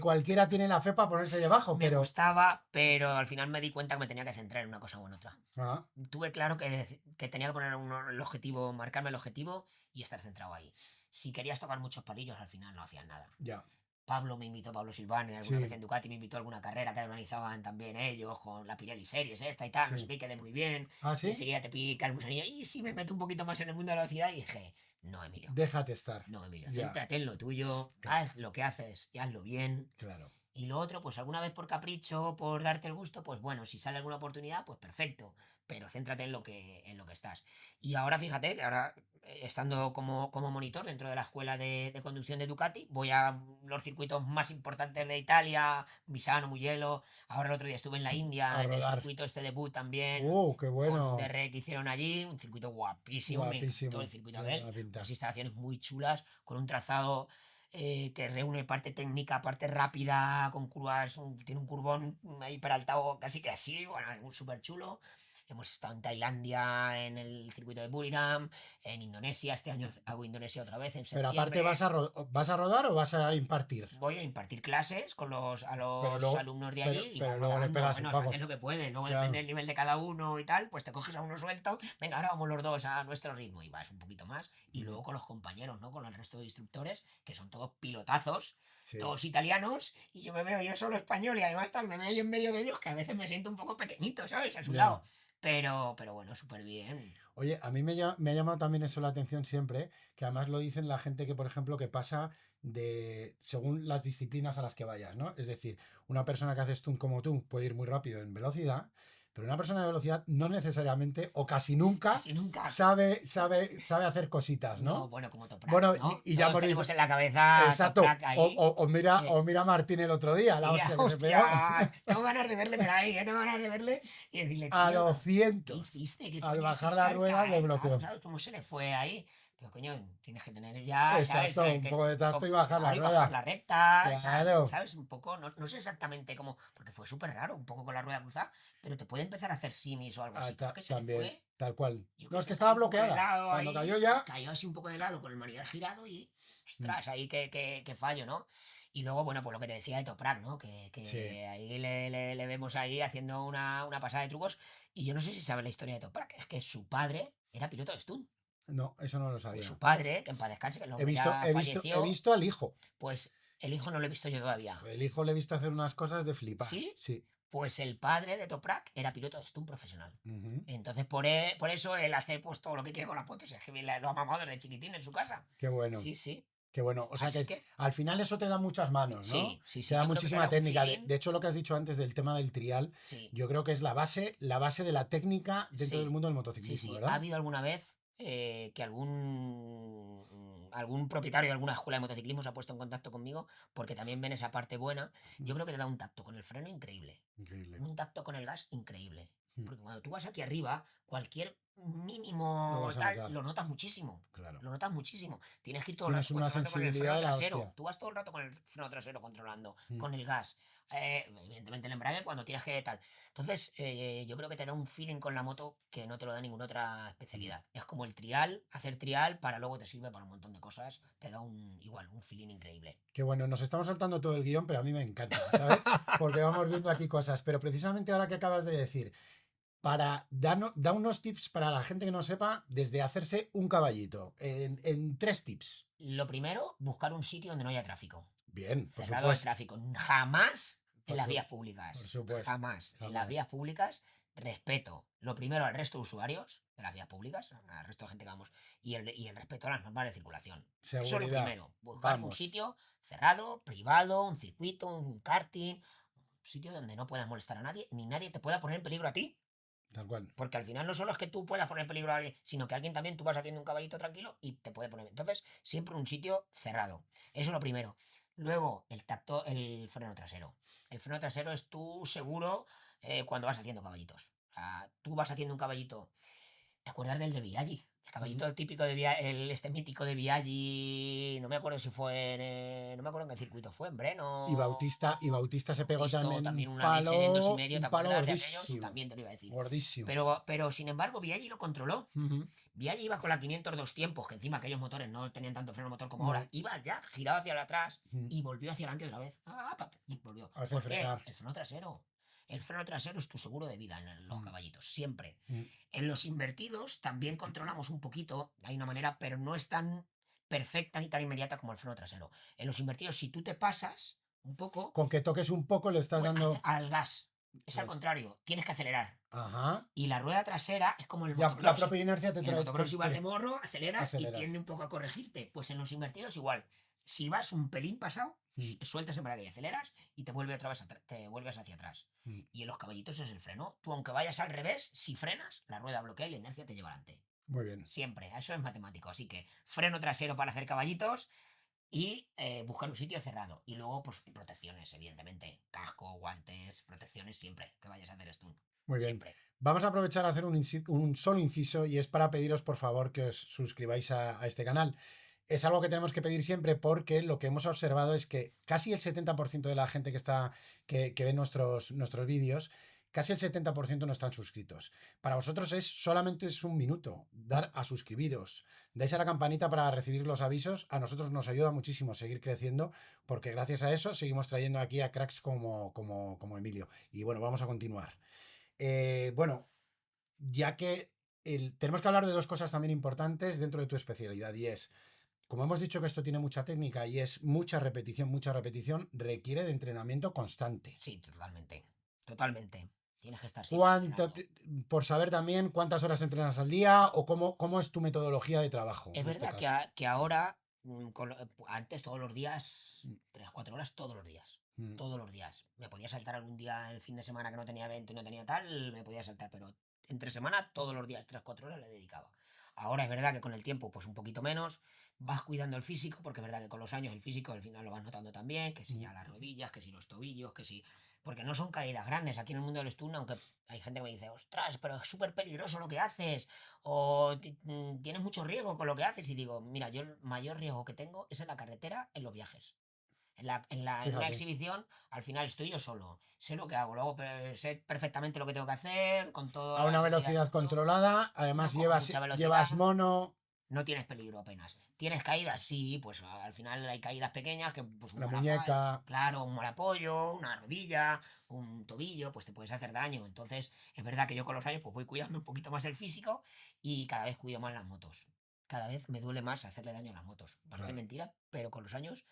cualquiera tiene la fe para ponerse debajo, Me pero. gustaba, pero al final me di cuenta que me tenía que centrar en una cosa u en otra. Ah, Tuve claro que tenía que poner el objetivo, marcarme el objetivo y estar centrado ahí. Si querías tocar muchos palillos, al final no hacías nada. ya. Pablo me invitó, Pablo Silvani, alguna vez Sí, en Ducati me invitó a alguna carrera que organizaban también ellos, con la Pirelli Series esta y tal, no sé sí. qué, quedé muy bien. ¿Ah, Y sí? enseguida te pica el gusanillo, y si me meto un poquito más en el mundo de la velocidad, y dije, no, Emilio, Déjate estar. no, Emilio, Ya, céntrate en lo tuyo, claro, haz lo que haces y hazlo bien. claro. Y lo otro, pues alguna vez por capricho, por darte el gusto, pues bueno, si sale alguna oportunidad, pues perfecto. Pero céntrate en lo que estás. Y ahora fíjate que ahora, estando como monitor dentro de la escuela de conducción de Ducati, voy a los circuitos más importantes de Italia, Misano, Mugello. Ahora el otro día estuve en la A India, en el rodar. circuito este debut también, Qué con un bueno. DRE que hicieron allí, un circuito guapísimo, me encantó el Guapísimo. circuito Tiene aquel, buena pinta. unas instalaciones muy chulas, con un trazado que reúne parte técnica, parte rápida, con curvas, tiene un curvón ahí peraltado casi que así, bueno, es súper chulo. Hemos estado en Tailandia, en el circuito de Buriram, en Indonesia, este año hago Indonesia otra vez en Pero aparte, ¿vas septiembre. a, vas a rodar o vas a impartir? Voy a impartir clases a Pero los luego, alumnos de pero, allí y pero vas luego le rodando. pegas, Bueno, se hace vamos, lo que puede. Luego depende claro. del nivel de cada uno y tal, pues te coges a uno suelto. Venga, ahora vamos los dos a nuestro ritmo y vas un poquito más. Y Mm, luego con los compañeros, ¿no? Con el resto de instructores, que son todos pilotazos, sí, todos italianos, y yo me veo yo solo español y además tal, me veo yo en medio de ellos que a veces me siento un poco pequeñito, ¿sabes? A su ya. lado. Pero bueno, súper bien. Oye, a mí me ha llamado también eso la atención siempre, que además lo dicen la gente que, por ejemplo, que pasa según las disciplinas a las que vayas, ¿no? Es decir, una persona que hace stunt como tú puede ir muy rápido en velocidad, pero una persona de velocidad no necesariamente o casi nunca Casi nunca. sabe hacer cositas, No, ¿no? bueno, como Toprak, Bueno, ¿no? y ya Todos hemos tenemos visto, en la cabeza exacto, Toprak ahí. Que o mira a Martín el otro día, la Sí, hostia que se pegó hostia, tengo ganas de verle por ahí, tengo ganas de verle y decirle, a tío, ¿qué 200. hiciste? ¿Qué Al coño bajar hiciste la al rueda le caer? Claro, bloqueó. ¿sabes cómo se le fue ahí? Pero coño, tienes que tener ya, ¿sabes? Exacto, un poco de tacto y bajar la Claro, y bajar rueda. la recta, Claro. ¿sabes? Un poco, no sé exactamente cómo, porque fue súper raro, un poco con la rueda cruzada, pero te puede empezar a hacer simis o algo así. Creo que se le También, fue, tal cual. yo No, creo es que que cayó estaba un poco de bloqueada. lado Cuando ahí, cayó ya. cayó así un poco de lado con el manillar girado y, Mm, ostras, ahí que fallo, ¿no? Y luego, bueno, pues lo que te decía de Toprak, ¿no? Que, sí, que ahí le vemos ahí haciendo una pasada de trucos. Y yo no sé si sabes la historia de Toprak, es que su padre era piloto de stunt. no, eso no lo Pues sabía. su padre, que en paz descanse, que el He hombre visto, ya he visto, he falleció, visto al hijo. pues el hijo no lo he visto yo todavía. El hijo le he visto hacer unas cosas de flipar. ¿Sí? Sí. Pues el padre de Toprak era piloto de stunt profesional. Ujú. Entonces, por eso él hace pues todo lo que quiere con las motos. Es que lo ha mamado desde chiquitín en su casa. Qué bueno, Sí, sí. qué bueno. O sea Así que que, al final eso te da muchas manos, ¿no? sí, sí, Te sí. da Yo creo que te muchísima da un técnica. De, feeling. de hecho, lo que has dicho antes del tema del trial, Sí, yo creo que es la base de la técnica dentro del sí. mundo del Sí, motociclismo, sí. ¿Ha ¿verdad? habido alguna vez que algún propietario de alguna escuela de motociclismo se ha puesto en contacto conmigo porque también ven esa parte buena? Yo Mm, creo que te da un tacto con el freno increíble. increíble. Un tacto con el gas increíble. Mm, Porque cuando tú vas aquí arriba, cualquier lo mínimo vas a tal, notar, lo notas muchísimo. claro. Lo notas muchísimo. Tienes que ir todo el Tienes rato una controlando con el sensibilidad freno de la trasero. hostia. Tú vas todo el rato con el freno trasero controlando, Mm, con el gas. Evidentemente el embrague cuando tienes que tal. Entonces, yo creo que te da un feeling con la moto que no te lo da ninguna otra mm. especialidad. Es como el trial, hacer trial para luego te sirve para un montón de cosas. Te da un feeling increíble. Qué bueno, nos estamos saltando todo el guión, pero a mí me encanta, ¿sabes? Porque vamos viendo aquí cosas. Pero precisamente ahora que acabas de decir, da unos tips para la gente que no sepa, desde hacerse un caballito, en 3 tips. Lo primero, buscar un sitio donde no haya tráfico. Bien, por Cerrado al supuesto. tráfico. Jamás en Por, las su- vías por públicas. supuesto. Jamás. En las vías Jamás. públicas, respeto. Lo primero al resto de usuarios de las vías públicas, al resto de gente que vamos, y el respeto a las normas de circulación. Eso es lo Seguridad. primero. Buscar un Vamos. sitio cerrado, privado, un circuito, un karting, un sitio donde no puedas molestar a nadie, ni nadie te pueda poner en peligro a ti. Tal cual. Porque al final no solo es que tú puedas poner en peligro a alguien, sino que alguien también tú vas haciendo un caballito tranquilo y te puede poner. Entonces, siempre un sitio cerrado. Eso es lo primero. Luego, el freno trasero. El freno trasero es tu seguro cuando vas haciendo caballitos. O sea, tú vas haciendo un caballito. ¿Te acuerdas del de Biaggi? El Mm. caballito típico de Biaggi, este mítico de Biaggi. No me acuerdo si fue no me acuerdo en qué circuito fue, en Y Breno. Bautista, y Bautista se pegó Bautista, también también un una leche de 2,5, palo, ¿te un palo acuerdas de aquellos? gordísimo. También te lo iba a decir. Gordísimo. Pero sin embargo, Biaggi lo controló. Ujú. Viaggi iba con la 500 2 tiempos, que encima aquellos motores no tenían tanto freno motor como ahora. No. Iba ya girado hacia atrás Mm. y volvió hacia adelante otra vez. Y volvió. A base de ¿Por qué? frenar. El freno trasero. El freno trasero es tu seguro de vida en los Mm. caballitos, siempre. Mm. En los invertidos también controlamos un poquito, hay una manera, pero no es tan perfecta ni tan inmediata como el freno trasero. En los invertidos, si tú te pasas un poco, Con que toques un poco le estás pues dando. al gas. Es al Claro. contrario, tienes que acelerar. Ajá. Y la rueda trasera es como el Ya, la motocross. propia inercia te En el trae. motocross igual de morro, aceleras y aceleras. tiende un poco a corregirte. Pues en los invertidos igual. Si vas un pelín pasado, Mm. sueltas en embrague y aceleras y te vuelve otra vez te vuelves hacia atrás. Mm. Y en los caballitos es el freno. Tú aunque vayas al revés, si frenas, la rueda bloquea y la inercia te lleva adelante. Muy bien. Siempre, eso es matemático. Así que freno trasero para hacer caballitos y buscar un sitio cerrado. Y luego, pues protecciones, evidentemente. Casco, guantes, protecciones siempre que vayas a hacer stunt. Muy bien. Siempre. Vamos a aprovechar a hacer un solo inciso y es para pediros por favor que os suscribáis a este canal. Es algo que tenemos que pedir siempre porque lo que hemos observado es que casi el 70% de la gente que ve nuestros vídeos, casi el 70% no están suscritos. Para vosotros solamente es un minuto dar a suscribiros. Dais a la campanita para recibir los avisos. A nosotros nos ayuda muchísimo seguir creciendo porque gracias a eso seguimos trayendo aquí a cracks como Emilio. Y bueno, vamos a continuar. Bueno, ya que tenemos que hablar de 2 cosas también importantes dentro de tu especialidad y es, como hemos dicho que esto tiene mucha técnica y es mucha repetición, requiere de entrenamiento constante. Sí, totalmente. Totalmente. Tienes que estar siempre ¿Cuánto, entrenando. por saber también cuántas horas entrenas al día o cómo es tu metodología de trabajo Es en este verdad caso? que ahora, antes todos los días, Mm, 3, 4 horas todos los días. mm, Todos los días. Me podía saltar algún día el fin de semana que no tenía evento y no tenía tal, me podía saltar, pero entre semana todos los días, 3, 4 horas le dedicaba. Ahora es verdad que con el tiempo, pues un poquito menos, vas cuidando el físico, porque es verdad que con los años el físico al final lo vas notando también, que si mm. ya las rodillas, que si los tobillos, que si. Porque no son caídas grandes. Aquí en el mundo del stunt, aunque hay gente que me dice, ostras, pero es súper peligroso lo que haces, o tienes mucho riesgo con lo que haces. Y digo, mira, yo el mayor riesgo que tengo es en la carretera, en los viajes. En una Fíjate, exhibición, al final estoy yo solo. Sé lo que hago, luego sé perfectamente lo que tengo que hacer, con toda a la una seguridad del velocidad mundo. controlada, No además cojo mucha velocidad. llevas mono, No tienes peligro apenas. ¿Tienes caídas? Sí, pues al final hay caídas pequeñas que pues la muñeca. claro, un mal apoyo, una rodilla, un tobillo, pues te puedes hacer daño. Entonces, es verdad que yo con los años pues voy cuidando un poquito más el físico y cada vez cuido más las motos. Cada vez me duele más hacerle daño a las motos. Parece Claro. mentira, pero con los años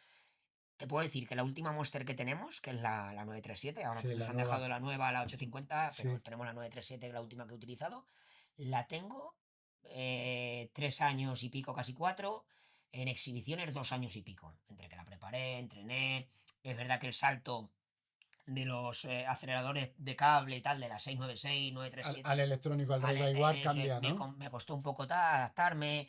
Te puedo decir que la última Monster que tenemos, que es la 937, ahora Sí, nos la han dejado nueva. la nueva, la 850, pero Sí. tenemos la 937, que es la última que he utilizado. La tengo 3 años y pico, casi 4. En exhibiciones 2 años y pico. Entre que la preparé, entrené. Es verdad que el salto de los aceleradores de cable y tal, de la 696, Al 937, electrónico, al Radar cambia, ¿no? me costó un poco adaptarme.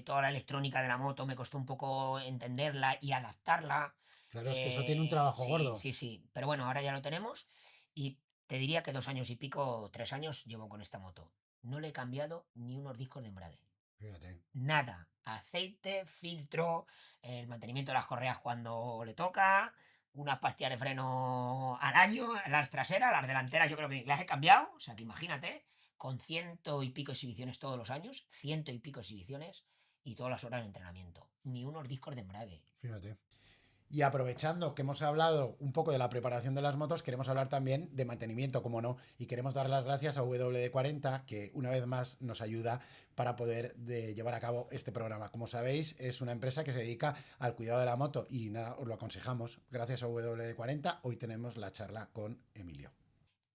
Toda la electrónica de la moto me costó un poco entenderla y adaptarla. Claro, es que eso tiene un trabajo Sí, gordo. sí, sí. Pero bueno, ahora ya lo tenemos y te diría que 2 años y pico, 3 años llevo con esta moto. No le he cambiado ni unos discos de embrague. Fíjate. Nada. Aceite, filtro, el mantenimiento de las correas cuando le toca, unas pastillas de freno al año, las traseras, las delanteras yo creo que las he cambiado, o sea que imagínate, con ciento y pico exhibiciones todos los años, ciento y pico exhibiciones y todas las horas de entrenamiento. Ni unos discos de embrague. Fíjate. Y aprovechando que hemos hablado un poco de la preparación de las motos, queremos hablar también de mantenimiento, como no, y queremos dar las gracias a WD-40, que una vez más nos ayuda para poder llevar a cabo este programa. Como sabéis, es una empresa que se dedica al cuidado de la moto y nada, os lo aconsejamos. Gracias a WD-40, hoy tenemos la charla con Emilio.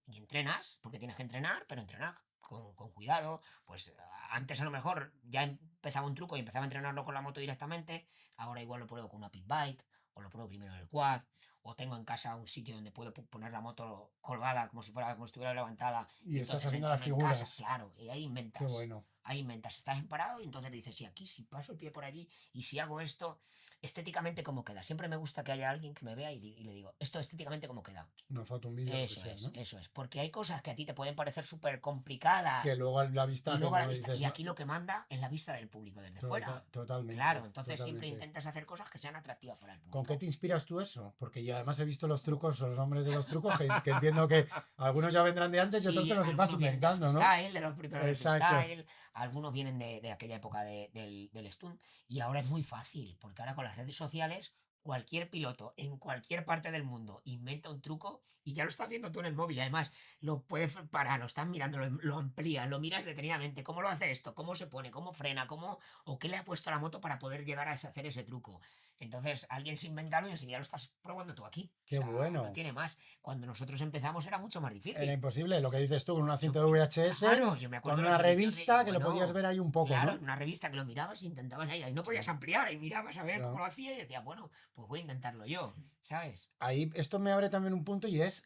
Y entrenas, porque tienes que entrenar, pero entrenar con cuidado. Pues antes a lo mejor ya empezaba un truco y empezaba a entrenarlo con la moto directamente, ahora igual lo pruebo con una pit bike, o lo pruebo primero en el quad, o tengo en casa un sitio donde puedo poner la moto colgada como si fuera, como si estuviera levantada, Y y estás entonces haciendo las entreno en casa, figuras. claro, y Qué bueno. ahí inventas, estás en parado y entonces dices, si aquí, si paso el pie por allí y si hago esto, estéticamente cómo queda. Siempre me gusta que haya alguien que me vea y le digo, esto estéticamente cómo queda. Una foto, un vídeo, lo que sea, ¿no? Eso es, porque hay cosas que a ti te pueden parecer súper Que complicadas luego a la y vista que luego a la no vista, dices, y no, aquí lo que manda es la vista del público desde fuera. Claro, totalmente, entonces siempre totalmente. intentas hacer cosas que sean atractivas para el ¿Con qué público. te inspiras tú eso? Porque yo además he visto los trucos, los nombres de los trucos, que entiendo que algunos ya vendrán de antes y otros Sí, te los vas algunos vienen del inventando, ¿no? freestyle, de los primeros del Exacto. freestyle, algunos vienen de aquella época del stunt, y ahora es muy fácil, porque ahora con las redes sociales, cualquier piloto en cualquier parte del mundo inventa un truco y ya lo estás viendo tú en el móvil. Además, lo puedes parar, lo estás mirando, lo amplías, lo miras detenidamente, cómo lo hace esto, cómo se pone, cómo frena, cómo o qué le ha puesto a la moto para poder llegar a hacer ese truco. Entonces, alguien se inventa algo y enseguida lo estás probando tú aquí. O Qué sea, no bueno. tiene más. Cuando nosotros empezamos era mucho más Era difícil. imposible, lo que dices tú, con una Yo, cinta de VHS, claro, yo me con acuerdo de una los inicios revista que lo podías bueno, ver ahí un poco, claro, en ¿no? una revista que lo mirabas e intentabas ahí no podías ampliar, y mirabas a ver cómo Claro. lo hacía y decías, bueno, pues voy a intentarlo yo, ¿sabes? Ahí esto me abre también un punto y es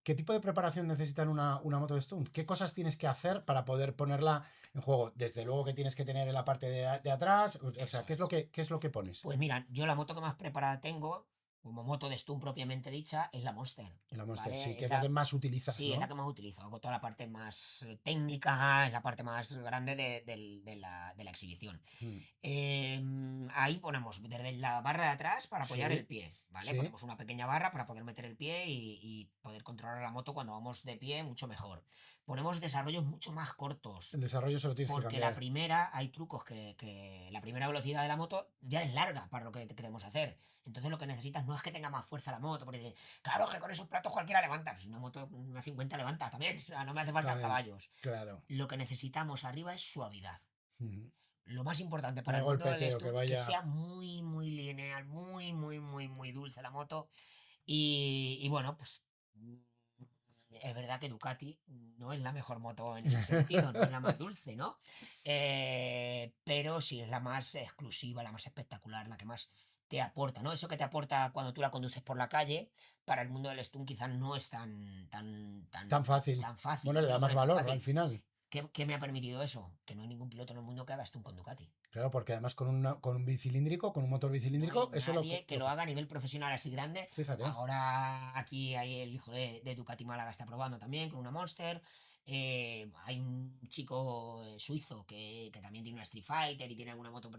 qué tipo de preparación necesitan una moto de stunt. ¿Qué cosas tienes que hacer para poder ponerla en juego? Desde luego que tienes que tener en la parte de atrás, o sea, Eso es. qué es lo que pones? Pues mira, yo la moto que más preparada tengo, como moto de stunt propiamente dicha, es la Monster, En la Monster, sí, ¿vale? que es la que más utilizas, Sí, es la ¿no? que más utilizo. Hago toda la parte más técnica, es la parte más grande de la exhibición. Mm. Ahí ponemos desde la barra de atrás para apoyar Sí, el pie, ¿vale? sí. Ponemos una pequeña barra para poder meter el pie y poder controlar la moto cuando vamos de pie mucho mejor. Ponemos desarrollos mucho más cortos, El desarrollo se lo tienes que porque la cambiar. primera, hay trucos que la primera velocidad de la moto ya es larga para lo que queremos hacer. Entonces lo que necesitas no es que tenga más fuerza la moto, porque claro que con esos platos cualquiera levanta. Pues una moto, una 50 levanta también, o sea, no me hace falta También, caballos. claro. Lo que necesitamos arriba es suavidad. Ujú. Lo más importante No para hay el mundo del golpeteo, que stunt, que vaya. sea muy, muy lineal, muy, muy, muy, muy dulce la moto. Y bueno, pues es verdad que Ducati no es la mejor moto en ese sentido, no es la más dulce, ¿no? Pero sí es la más exclusiva, la más espectacular, la que más te aporta, ¿no? Eso que te aporta cuando tú la conduces por la calle, para el mundo del stunt quizás no es Tan fácil. tan fácil, Bueno, le no da lo más pone tan valor al fácil. final. ¿Qué me ha permitido eso? Que no hay ningún piloto en el mundo que haga stunt con Ducati. Claro, porque además con un bicilíndrico, con un motor No hay bicilíndrico, eso nadie que lo haga a nivel profesional así grande. fíjate. Ahora aquí hay el hijo de Ducati Málaga está probando también con una Monster. Hay un chico suizo que también tiene una Street Fighter y tiene alguna moto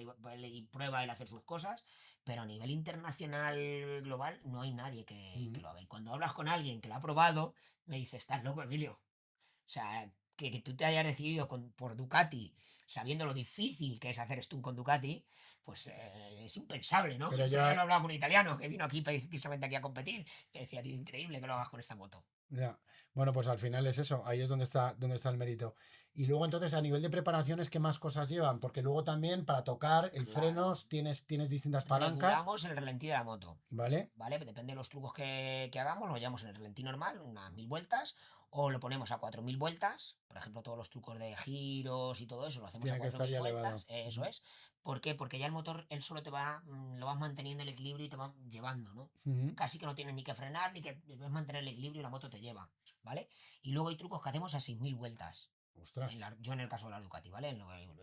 y prueba el hacer sus cosas. Pero a nivel internacional global no hay nadie que Mm. lo haga. Y cuando hablas con alguien que lo ha probado, me dice, estás loco, Emilio. O sea, que tú te hayas decidido por Ducati, sabiendo lo difícil que es hacer stunt con Ducati, pues es impensable, ¿no? Pero Yo ya lo he ya, hablado con un italiano que vino aquí precisamente aquí a competir, que decía, tío, increíble que lo hagas con esta moto. ya. Bueno, pues al final es eso, ahí es donde está el mérito. Y luego entonces a nivel de preparaciones, ¿qué más cosas llevan? Porque luego también para tocar el Claro. frenos tienes distintas palancas, Regulamos el ralentí de la moto. ¿vale? ¿Vale? Depende de los trucos que hagamos, lo llevamos en el ralentí normal, unas 1000 vueltas, o lo ponemos a 4000 vueltas. Por ejemplo, todos los trucos de giros y todo eso lo hacemos a Tiene que estar 4000 ya elevado. vueltas, eso es. ¿Por qué? Porque ya el motor, él solo te va, lo vas manteniendo el equilibrio y te va llevando, ¿no? Ujú. Casi que no tienes ni que frenar, ni que debes mantener el equilibrio y la moto te lleva, ¿vale? Y luego hay trucos que hacemos a 6000 vueltas. Ostras. Yo en el caso de la Ducati, ¿vale?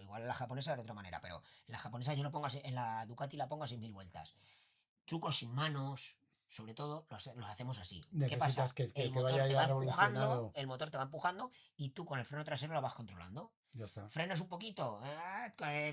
Igual en la japonesa de otra manera, pero en la japonesa yo lo pongo en la Ducati la pongo a 6000 vueltas. Trucos sin manos, sobre todo, los hacemos así. ¿Qué Necesitas pasa? que, El que motor vaya te ya va empujando, revolucionado. el motor te va empujando y tú con el freno trasero lo vas controlando. Ya está. Frenas un poquito,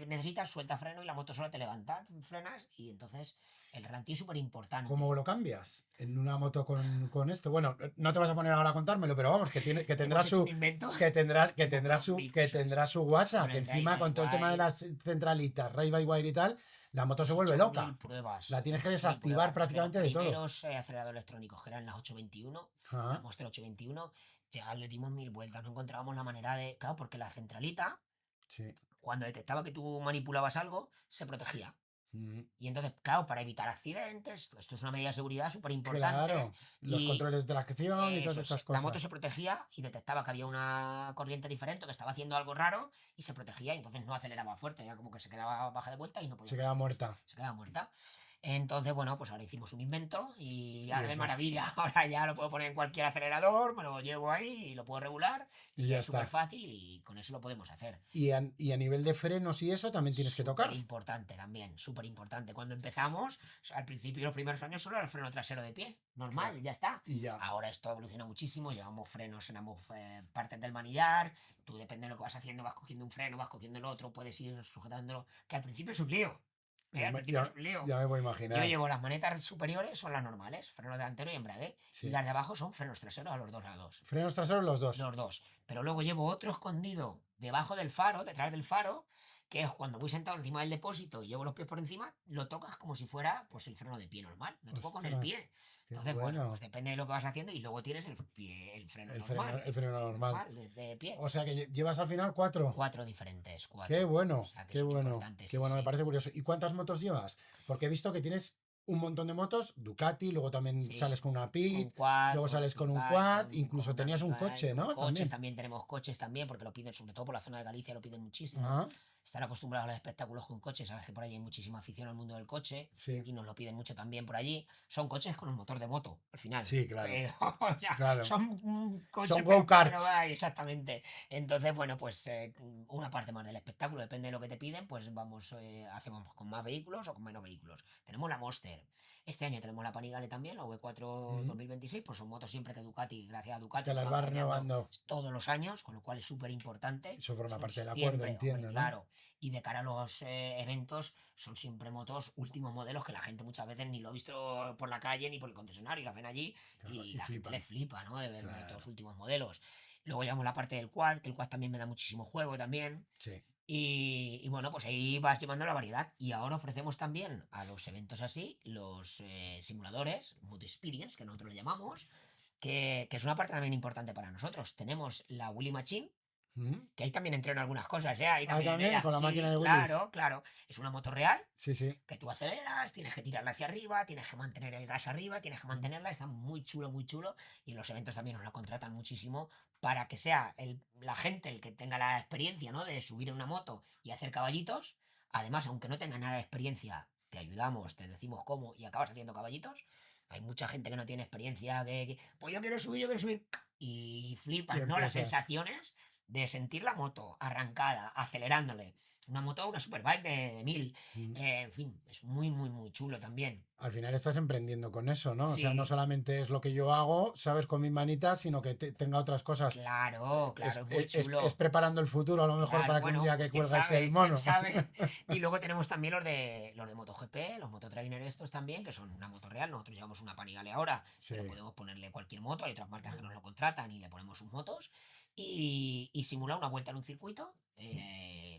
necesitas, suelta freno y la moto sola te levanta, frenas y entonces el ralentí es súper importante. ¿Cómo lo cambias en una moto con esto? Bueno, no te vas a poner ahora a contármelo, pero vamos, que tendrá Hemos hecho un su, invento. que tendrá su guasa, Con que el encima con todo el tema de drive-by-wire, las centralitas, ride-by-wire y tal, la moto se hemos vuelve hecho loca. 1000 pruebas. La tienes que 1000 pruebas. desactivar Desde los prácticamente de todo. primeros aceleradores electrónicos, que eran las 821, la Ajá, Monster 821, ya le dimos 1000 vueltas. No encontrábamos la manera de. Claro, porque la centralita, sí. cuando detectaba que tú manipulabas algo, se protegía. Mm, Y entonces, claro, para evitar accidentes, esto es una medida de seguridad súper importante. claro, los Y controles de tracción y todas estas la moto cosas. se protegía y detectaba que había una corriente diferente, que estaba haciendo algo raro y se protegía y entonces no aceleraba fuerte, ya como que se quedaba baja de vuelta y no Se podíamos queda seguir. muerta. Se quedaba muerta. Entonces, bueno, pues ahora hicimos un invento y Y ahora de eso. maravilla. Ahora ya lo puedo poner en cualquier acelerador, me lo llevo ahí y lo puedo regular Y y ya es súper está. fácil y con eso lo podemos hacer. Y a nivel de frenos y eso también tienes que Súper tocar. importante también, súper importante. Cuando empezamos, al principio, los primeros años solo era el freno trasero de pie, Claro. normal, ya está. Y ya. Ahora esto evoluciona muchísimo, llevamos frenos en ambos partes del manillar, tú depende de lo que vas haciendo, vas cogiendo un freno, vas cogiendo el otro, puedes ir sujetándolo, que al principio es un lío. Ya Al me, principio es ya- un lío. ya me puedo Yo imaginar. llevo las manetas superiores, son las normales, freno delantero y embrague, y Sí. las de abajo son frenos traseros a los dos lados. Frenos traseros los dos. Los dos. Pero luego llevo otro escondido debajo del faro, detrás del faro, que es cuando voy sentado encima del depósito y llevo los pies por encima, lo tocas como si fuera pues el freno de pie normal. Lo toco con el Ostras, pie. qué Entonces, bueno, bueno. pues depende de lo que vas haciendo y luego tienes el pie, el freno El normal. freno normal. Normal, de pie. O sea que llevas al final cuatro. 4 diferentes, 4. Qué bueno, O sea que qué son bueno, importantes, qué sí, bueno, me sí. parece curioso. ¿Y cuántas motos llevas? Porque he visto que tienes un montón de motos, Ducati, luego también Sí, sales con una con Pit, quad, luego con sales con un Pit-Bike, quad, con incluso una tenías un Pit-Bike, coche, con ¿no? coches También. tenemos coches también, porque lo piden, sobre todo por la zona de Galicia, lo piden muchísimo. Ajá, Están acostumbrados a los espectáculos con coches, sabes que por ahí hay muchísima afición al mundo del coche sí, y nos lo piden mucho también por allí. Son coches con el motor de moto, al final. sí, claro, Pero ya, claro. son un coche, Son pero go-karts. exactamente. Entonces, bueno, pues una parte más del espectáculo, depende de lo que te piden, pues vamos, hacemos con más vehículos o con menos vehículos. Tenemos la Monster. Este año tenemos la Panigale también, la V4 Ujú. 2026, pues son motos siempre que Ducati, gracias a Ducati, Te nos las van vas cambiando renovando. todos los años, con lo cual es súper importante. Eso forma Son parte del acuerdo, siempre, hombre, entiendo, ¿no? claro. Y de cara a los eventos, son siempre motos últimos modelos que la gente muchas veces ni lo ha visto por la calle ni por el concesionario, las ven allí Claro, y y la gente flipan. le flipa, ¿no? De ver Claro, los últimos modelos. Luego llevamos la parte del quad, que el quad también me da muchísimo juego también. sí. Y bueno, pues ahí vas llevando la variedad. Y ahora ofrecemos también a los eventos así, los simuladores, Moto Experience, que nosotros le llamamos, que es una parte también importante para nosotros. Tenemos la Willy Machine, ¿Mm? que ahí también entreno algunas cosas, ¿eh? Ahí Ah, también en también, ella. con la máquina Sí, de Willis. claro, claro. Es una moto real Sí, sí. que tú aceleras, tienes que tirarla hacia arriba, tienes que mantener el gas arriba, tienes que mantenerla. Está muy chulo, muy chulo. Y en los eventos también nos la contratan muchísimo para que sea la gente el que tenga la experiencia, ¿no? De subir en una moto y hacer caballitos. Además, aunque no tenga nada de experiencia, te ayudamos, te decimos cómo y acabas haciendo caballitos. Hay mucha gente que no tiene experiencia, pues yo quiero subir, y Y flipas, ¿no? Las empiezas. sensaciones de sentir la moto arrancada, acelerándole. Una moto, una superbike de 1000. Mm. En fin, es muy, muy, muy chulo también. Al final estás emprendiendo con eso, ¿no? O sea, no Sí, solamente es lo que yo hago, sabes, con mis manitas, sino que tenga otras cosas. claro, claro, es muy Es chulo. preparando el futuro a lo mejor Claro, para que un día bueno, que quién cuelgues el sabe, quién mono. sabe. Y luego tenemos también los de MotoGP, los mototrainer estos también, que son una moto real. Nosotros llevamos una Panigale ahora, Sí, pero podemos ponerle cualquier moto. Hay otras marcas que nos lo contratan y le ponemos sus motos. y simula una vuelta en un circuito.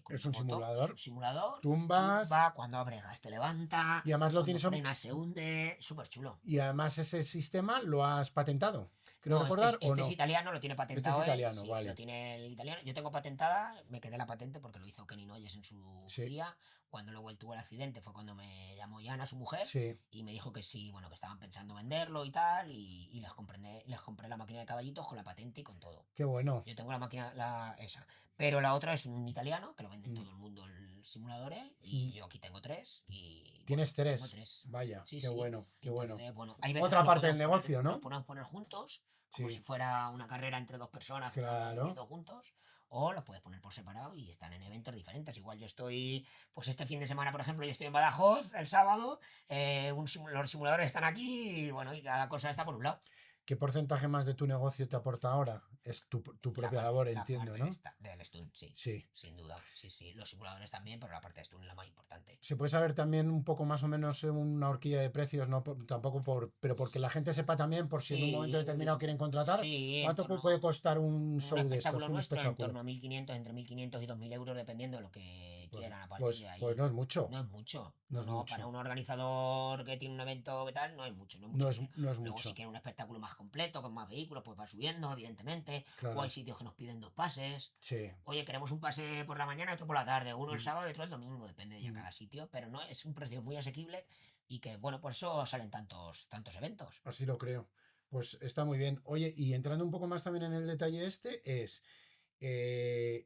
Con Es tu un moto, simulador. es un simulador. Tumbas. Tumba, cuando abre gas te levanta, Y además lo cuando tienes. frena se hunde. Súper chulo. Y además ese sistema lo has patentado. Creo No, recordar, ¿o este es no? italiano, lo tiene Este es patentado él. italiano, Sí, lo vale. tiene el italiano. Yo tengo patentada, me quedé la patente porque lo hizo Kenny Noyes en su Sí, día. Cuando luego él tuvo el accidente fue cuando me llamó Yana, su mujer, sí. y me dijo que sí, bueno, que estaban pensando venderlo y tal. Y les compré la máquina de caballitos con la patente y con todo. Qué bueno. Yo tengo la máquina, esa. Pero la otra es un italiano, que lo vende en Mm. todo el mundo el simulador él. Y Mm. yo aquí tengo 3. Y Tienes bueno, tengo 3. 3. Vaya, Sí, qué sí. bueno, qué bueno. Entonces, bueno, hay veces Otra que parte del negocio, los ¿no? podemos poner juntos, como si Sí, fuera una carrera entre dos personas que están claro. compitiendo juntos. O los puedes poner por separado y están en eventos diferentes. Igual yo estoy, pues este fin de semana, por ejemplo, yo estoy en Badajoz el sábado. Los simuladores están aquí y bueno, y cada cosa está por un lado. ¿Qué porcentaje más de tu negocio te aporta ahora? Es tu propia labor, La entiendo, parte ¿no? del Stun, sí. Sí. Sin duda, sí, sí. Los simuladores también, pero la parte de Stun es la más importante. ¿Se puede saber también un poco más o menos una horquilla de precios? No tampoco pero porque la gente sepa también, por si en un momento determinado Sí, quieren contratar, sí, ¿cuánto puede costar un show de estos, espectáculo un nuestro en espectáculo? torno a 1.500, entre 1.500 y 2.000 euros, dependiendo de lo que Pues, quieran a partir pues, de ahí. pues no es mucho. No es mucho. No No, es no, para mucho. un organizador que tiene un evento que tal, no es mucho, no es No mucho es, dinero. no es Luego, si mucho. quieren un espectáculo más completo, con más vehículos, pues va subiendo, evidentemente. O hay Claro. sitios que nos piden 2 pases. Sí. Oye, queremos un pase por la mañana y otro por la tarde. Uno el Mm, sábado y otro el domingo, depende de ya mm. cada sitio. Pero no es un precio muy asequible y que, bueno, por eso salen tantos eventos. Así lo creo. Pues está muy bien. Oye, y entrando un poco más también en el detalle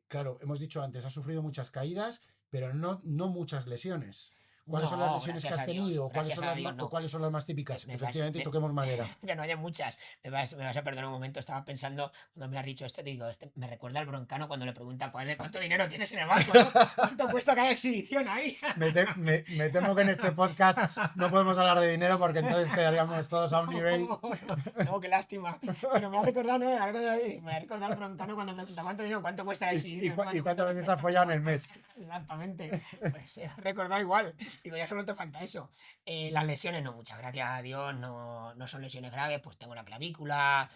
claro, hemos dicho antes, has sufrido muchas caídas, pero no muchas lesiones. ¿Cuáles son las No, lesiones que gracias has a Dios. tenido? Gracias a Dios, ¿O no. cuáles son las más típicas? Me vas, Efectivamente, y toquemos madera. que no haya muchas. Me vas a perdonar un momento. Estaba pensando, cuando me has dicho esto, te digo, me recuerda al Broncano cuando le pregunta, padre, ¿cuánto dinero tienes en el banco? ¿No? ¿Cuánto cuesta cada exhibición ahí? Me temo que en este podcast no podemos hablar de dinero porque entonces quedaríamos todos a un nivel. No, qué lástima. Pero me ha recordado, ¿no? Me ha recordado al Broncano cuando me pregunta cuánto dinero, cuánto cuesta la exhibición. ¿Y cuántas veces has follado en el mes? Exactamente. Pues he recordado igual. Digo, ya que no te falta eso. Las lesiones no, muchas gracias a Dios, no son lesiones graves, pues tengo la clavícula,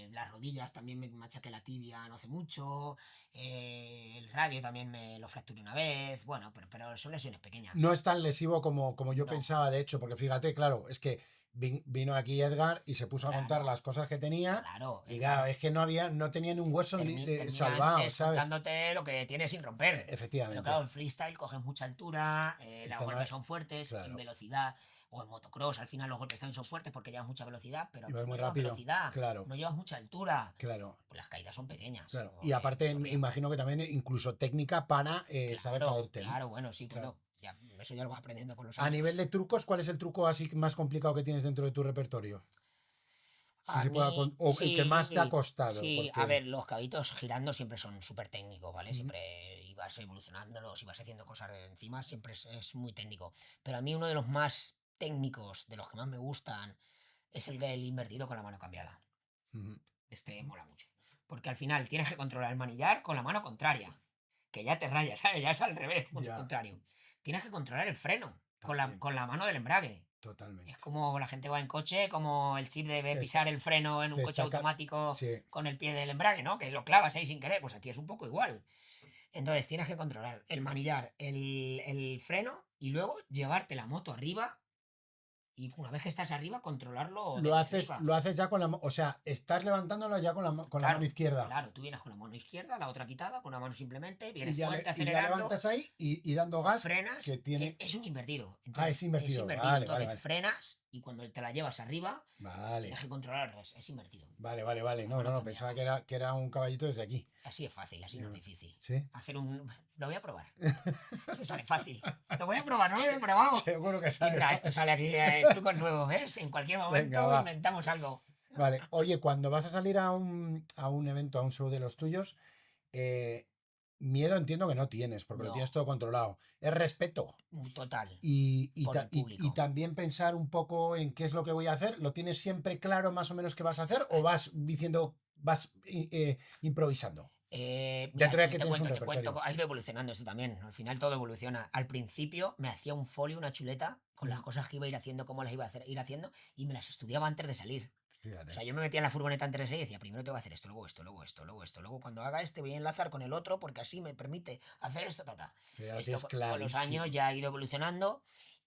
las rodillas también me machaqué la tibia no hace mucho, el radio también me lo fracturé una vez, bueno, pero son lesiones pequeñas. No es tan lesivo como yo No. pensaba, de hecho, porque fíjate, claro, es que vino aquí Edgar y se puso a contar las cosas que tenía. Claro, y claro, es que no tenía ni un hueso salvado, antes ¿sabes? contándote lo que tiene sin romper. Efectivamente. Pero claro, el freestyle coges mucha altura, las golpes son fuertes, claro. En velocidad o en motocross, al final los golpes también son fuertes porque llevas mucha velocidad, pero no llevas rápido, velocidad, claro. No llevas mucha altura. Claro. Pues las caídas son pequeñas. Claro. Y aparte, imagino que también incluso técnica para saber caerte. Claro, bueno, sí, claro. Bueno, ya, eso ya lo vas aprendiendo con los años. A nivel de trucos, ¿cuál es el truco así más complicado que tienes dentro de tu repertorio? El que más te ha costado. Sí, porque... a ver, los cabitos girando siempre son súper técnicos, ¿vale? Siempre ibas evolucionándolos, ibas haciendo cosas de encima, siempre es muy técnico. Pero a mí uno de los más técnicos, de los que más me gustan, es el del invertido con la mano cambiada. Este mola mucho. Porque al final tienes que controlar el manillar con la mano contraria. Que ya te rayas, ¿sabes? Ya es al revés, contrario. Tienes que controlar el freno con la mano del embrague. Totalmente. Es como la gente va en coche, como el chip de pisar el freno en un coche automático con el pie del embrague, ¿no? Que lo clavas ahí sin querer. Pues aquí es un poco igual. Entonces tienes que controlar el manillar, el freno y luego llevarte la moto arriba. Y una vez que estás arriba, controlarlo. Lo haces ya con la mano. O sea, estás levantándolo ya con la mano izquierda. Claro, tú vienes con la mano izquierda, la otra quitada, con una mano simplemente, vienes fuerte, acelerando. Y ya levantas ahí y dando gas. Frenas. Que tiene... Es un invertido. Entonces, es invertido. Vale, entonces frenas y cuando te la llevas arriba, vale. Tienes que controlar, es invertido. Vale. No, pensaba que era un caballito desde aquí. Así es fácil, así no es difícil. ¿Sí? Lo voy a probar. Se sale fácil. Lo voy a probar, no lo he probado. Seguro que sale. Mira, esto sale aquí, trucos nuevos, ¿ves? En cualquier momento inventamos algo. Vale, oye, cuando vas a salir a un evento, a un show de los tuyos, miedo entiendo que no tienes, porque lo tienes todo controlado. Es respeto. Total. Y también pensar un poco en qué es lo que voy a hacer. ¿Lo tienes siempre claro más o menos qué vas a hacer o vas improvisando? Mira, te cuento, ha ido evolucionando esto también. Al final todo evoluciona. Al principio me hacía un folio, una chuleta con las cosas que iba a ir haciendo, cómo las iba a ir haciendo y me las estudiaba antes de salir. Fíjate. O sea, yo me metía en la furgoneta antes de salir y decía, primero tengo que hacer esto, luego esto, luego esto, luego esto. Luego cuando haga este voy a enlazar con el otro porque así me permite hacer esto, ta. Ya lo Esto tienes con los años clarísimo. ya ha ido evolucionando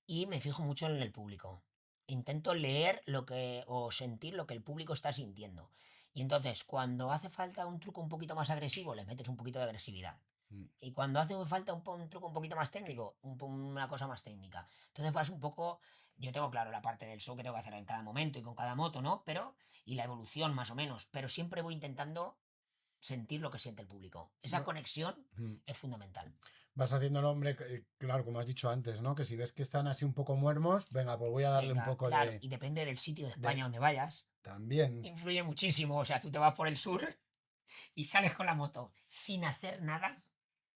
y me fijo mucho en el público. Intento leer lo que o sentir lo que el público está sintiendo. Y entonces, cuando hace falta un truco un poquito más agresivo, le metes un poquito de agresividad. Mm. Y cuando hace falta un truco un poquito más técnico, una cosa más técnica. Entonces vas un poco, yo tengo claro la parte del show que tengo que hacer en cada momento y con cada moto, ¿no? Pero, y la evolución más o menos, pero siempre voy intentando sentir lo que siente el público. Esa Va- conexión mm. es fundamental. Vas haciendo el hombre, claro, como has dicho antes, ¿no? Que si ves que están así un poco muermos, venga, pues voy a darle un Venga, poco claro, y depende del sitio de de España donde vayas, también. influye muchísimo. O sea, tú te vas por el sur y sales con la moto sin hacer nada,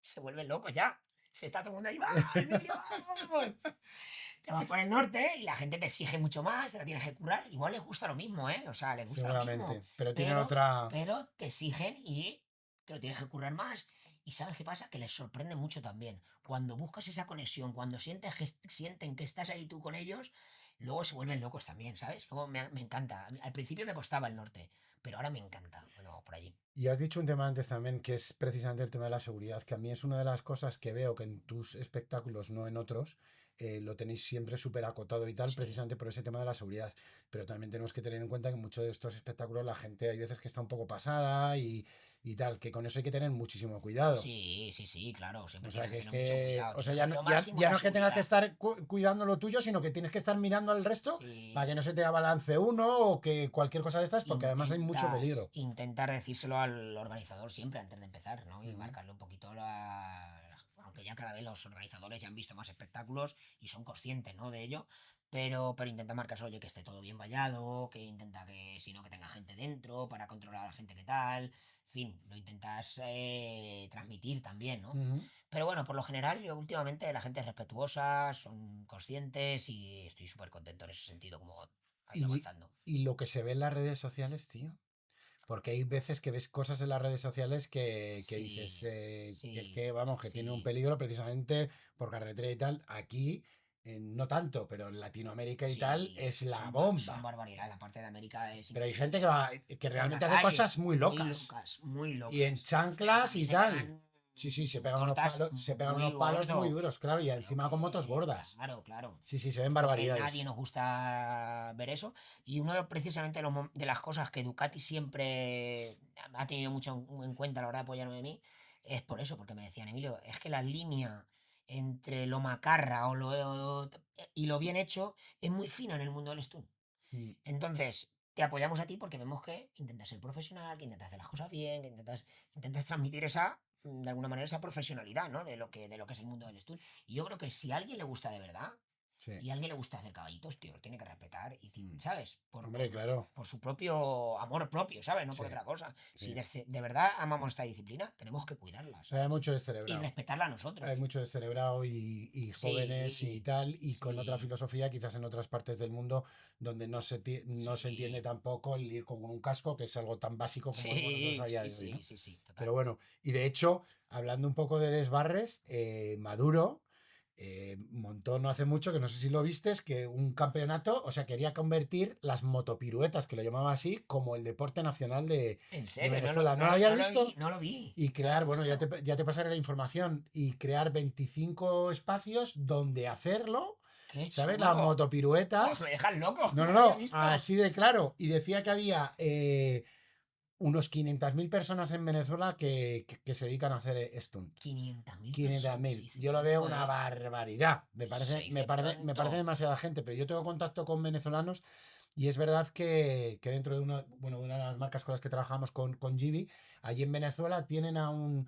se vuelven locos ya. Se está todo el mundo ahí, ¡va! Emilio, vamos! Te vas por el norte y la gente te exige mucho más, te la tienes que curar. Igual les gusta lo mismo, ¿eh? O sea, les gusta lo mismo. Seguramente. Pero tienen Pero, otra. pero te exigen y te lo tienes que curar más. Y ¿sabes qué pasa? Que les sorprende mucho también. Cuando buscas esa conexión, cuando sienten que estás ahí tú con ellos, luego se vuelven locos también, ¿sabes? Luego me encanta. Al principio me costaba el norte, pero ahora me encanta cuando vamos por allí. Y has dicho un tema antes también, que es precisamente el tema de la seguridad, que a mí es una de las cosas que veo que en tus espectáculos, no en otros, lo tenéis siempre súper acotado y tal, Sí. precisamente por ese tema de la seguridad. Pero también tenemos que tener en cuenta que en muchos de estos espectáculos la gente hay veces que está un poco pasada y tal, que con eso hay que tener muchísimo cuidado. Sí, sí, sí, claro. O Siempre sea, tienes que que es tener mucho que, cuidado. o sea, Tienes lo máximo ya la no es que tengas que seguridad. estar cuidando lo tuyo, sino que tienes que estar mirando al resto para Sí. que no se te abalance uno o que cualquier cosa de estas, porque además hay mucho peligro. Intentar decírselo al organizador siempre antes de empezar, ¿no? Y Ujú. marcarle un poquito la... Aunque ya cada vez los organizadores ya han visto más espectáculos y son conscientes, ¿no? De ello, pero intenta marcarse, oye, que esté todo bien vallado, que intenta que, si no, que tenga gente dentro para controlar a la gente que tal. En fin, lo intentas transmitir también, ¿no? Ujú. Pero bueno, por lo general, yo últimamente la gente es respetuosa, son conscientes y estoy súper contento en ese sentido, como ha ido Y, avanzando. y lo que se ve en las redes sociales, tío. Porque hay veces que ves cosas en las redes sociales que dices Sí, que es sí, que, vamos, que tiene un sí, peligro precisamente por carretera y tal. Aquí, no tanto, pero en Latinoamérica y tal sí, es la son bomba. barbaridades. La parte de América es Pero hay increíble. gente que En la realmente hace calle, cosas muy muy locas. locas, muy Y en locas. Pero chanclas también y se tal. pegan Sí, sí, tortas se pegan muy unos palos muy gordos. duros, claro, y Pero encima con motos que, gordas. claro, claro. Sí, sí, se ven Pero que nadie barbaridades. nos gusta ver eso. Y uno precisamente de las cosas que Ducati siempre ha tenido mucho en cuenta a la hora de apoyarme a mí, es por eso, porque me decían, Emilio, es que la línea entre lo macarra y lo bien hecho es muy fina en el mundo del stunt. Mm. Entonces, te apoyamos a ti porque vemos que intentas ser profesional, que intentas hacer las cosas bien, que intentas transmitir esa, de alguna manera, esa profesionalidad, ¿no? De lo que es el mundo del stunt. Y yo creo que si a alguien le gusta de verdad, Sí. y a alguien le gusta hacer caballitos, tío, lo tiene que respetar, y, Mm. ¿sabes? Por, Hombre, por, claro. por su propio amor propio, ¿sabes? No Sí, por otra cosa. Si sí. de verdad amamos esta disciplina, tenemos que cuidarla, Hay ¿sabes? mucho Y descerebrado. respetarla a Hay nosotros. mucho descerebrado y jóvenes y Sí, tal, y con otra sí, filosofía, quizás en otras partes del mundo, donde no se entiende sí, tampoco el ir con un casco, que es algo tan básico como vemos nosotros a sí, día sí, de hoy, ¿no? sí, sí, sí, Pero total. bueno, y de hecho, hablando un poco de desbarres, Maduro montó no hace mucho, que no sé si lo vistes, que un campeonato, o sea, quería convertir las motopiruetas, que lo llamaba así, como el deporte nacional En de serio, Venezuela. ¿No lo habías no lo vi, visto? no lo vi, Y no lo he crear, bueno, visto. ya te pasaré la información, y crear 25 espacios donde hacerlo, ¡Qué ¿sabes? Las chulo! ¡Oh, me motopiruetas. dejas loco! No, No no, lo había no, visto. así de claro. Y decía que había unos 500.000 personas en Venezuela que se dedican a hacer stunt. 500.000 personas, se 500.000. dice Yo lo veo pronto, una ¿eh? barbaridad. Se dice Me parece pronto. demasiada gente, pero yo tengo contacto con venezolanos y es verdad que dentro de bueno, de una de las marcas con las que trabajamos con Gibi, allí en Venezuela tienen a un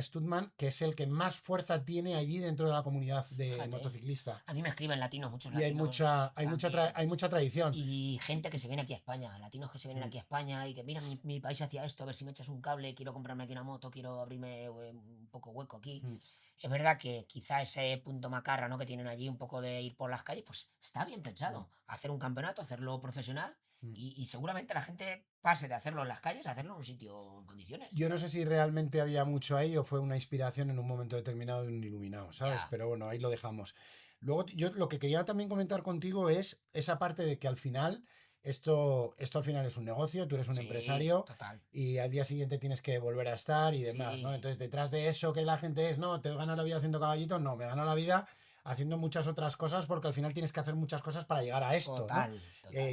stuntman que es el que más fuerza tiene allí dentro de la comunidad de Fíjate. motociclista. A mí me escriben latinos, muchos Y latinos también. hay mucha tradición. Y gente que se viene aquí a España, latinos que se vienen Mm. aquí a España y que mira mi país hacia esto, a ver si me echas un cable, quiero comprarme aquí una moto, quiero abrirme un poco hueco aquí. Mm. Es verdad que quizá ese punto macarra, ¿no? Que tienen allí un poco de ir por las calles, pues está bien Mm. pensado. Hacer un campeonato, hacerlo profesional Mm. y seguramente la gente pase de hacerlo en las calles a hacerlo en un sitio en condiciones. Yo no sé si realmente había mucho ahí o fue una inspiración en un momento determinado de un iluminado, ¿sabes? Ya, Pero bueno, ahí lo dejamos. Luego, yo lo que quería también comentar contigo es esa parte de que al final esto al final es un negocio, tú eres un Sí, empresario total. y al día siguiente tienes que volver a estar y demás, ¿no? Sí, Entonces, detrás de eso que la gente es, no, te gano la vida haciendo caballitos, no, me gano la vida haciendo muchas otras cosas porque al final tienes que hacer muchas cosas para llegar a esto, ¿no? total.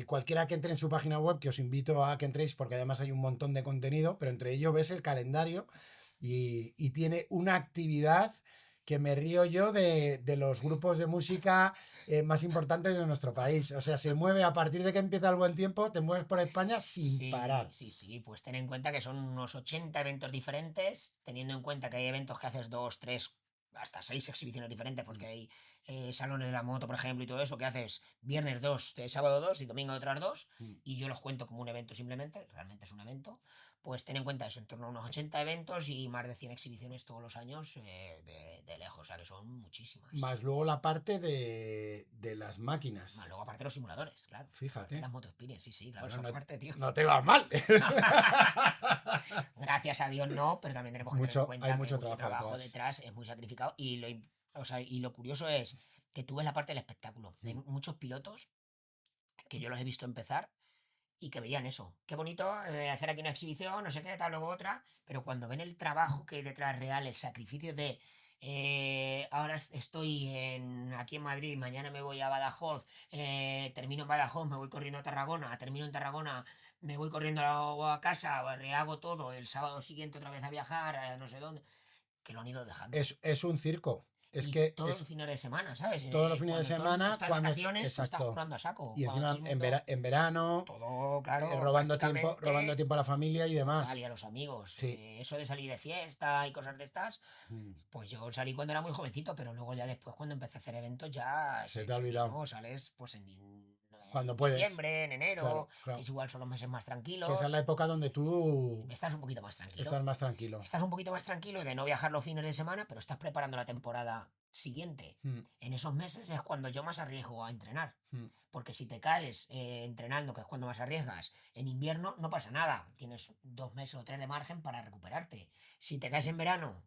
Cualquiera que entre en su página web, que os invito a que entréis porque además hay un montón de contenido, pero entre ello ves el calendario y tiene una actividad que me río yo de los grupos de música más importantes de nuestro país. O sea, se mueve a partir de que empieza el buen tiempo, te mueves por España sin Sí, parar. sí, pues ten en cuenta que son unos 80 eventos diferentes, teniendo en cuenta que hay eventos que haces 2, 3, hasta 6 exhibiciones diferentes, Mm, porque hay salones de la moto, por ejemplo, y todo eso, que haces viernes 2, sábado 2 y domingo otras 2, mm. y yo los cuento como un evento simplemente, realmente es un evento, pues ten en cuenta eso, en torno a unos 80 eventos y más de 100 exhibiciones todos los años de lejos, o sea que son muchísimas. Más luego la parte de las máquinas. Más luego aparte los simuladores, claro, aparte de Fíjate. las moto Experience, sí, claro, Bueno, eso no, aparte, tío. no te va mal. Gracias a Dios no, pero también tenemos que tener en Hay cuenta que mucho mucho trabajo trabajo detrás. detrás es muy sacrificado y lo curioso es que tú ves la parte del espectáculo. Hay Mm. muchos pilotos que yo los he visto empezar y que veían eso. Qué bonito hacer aquí una exhibición, no sé qué, tal, luego otra, pero cuando ven el trabajo que hay detrás real, el sacrificio de ahora estoy aquí en Madrid, mañana me voy a Badajoz, termino en Badajoz, me voy corriendo a Tarragona, termino en Tarragona, me voy corriendo a casa, rehago todo, el sábado siguiente otra vez a viajar, a no sé dónde, que lo han ido dejando. Es un circo. Es Y que todos los fines de semana, ¿sabes? todos los fines de Cuando todo el mundo semana, está de cuando es vacaciones, tú estás exacto. currando a saco. Y Cuando todo encima el mundo, en verano, todo, claro, robando prácticamente. tiempo a la familia y Total, y demás. a los amigos. Sí. Eso de salir de fiesta y cosas de estas, Mm. pues yo salí cuando era muy jovencito, pero luego ya después cuando empecé a hacer eventos ya Se se te ha olvidado. terminó, sales pues en Cuando puedes. diciembre, en enero, Claro, que claro. es igual son los meses más Que esa es la tranquilos, época donde tú estás un poquito más tranquilo. estás más tranquilo. Estás un poquito más tranquilo de no viajar los fines de semana, pero estás preparando la temporada siguiente. Mm, En esos meses es cuando yo más arriesgo a entrenar. mm. Porque si te caes entrenando, que es cuando más arriesgas, en invierno no pasa nada. Tienes 2 meses o 3 de margen para recuperarte. Si te caes en verano,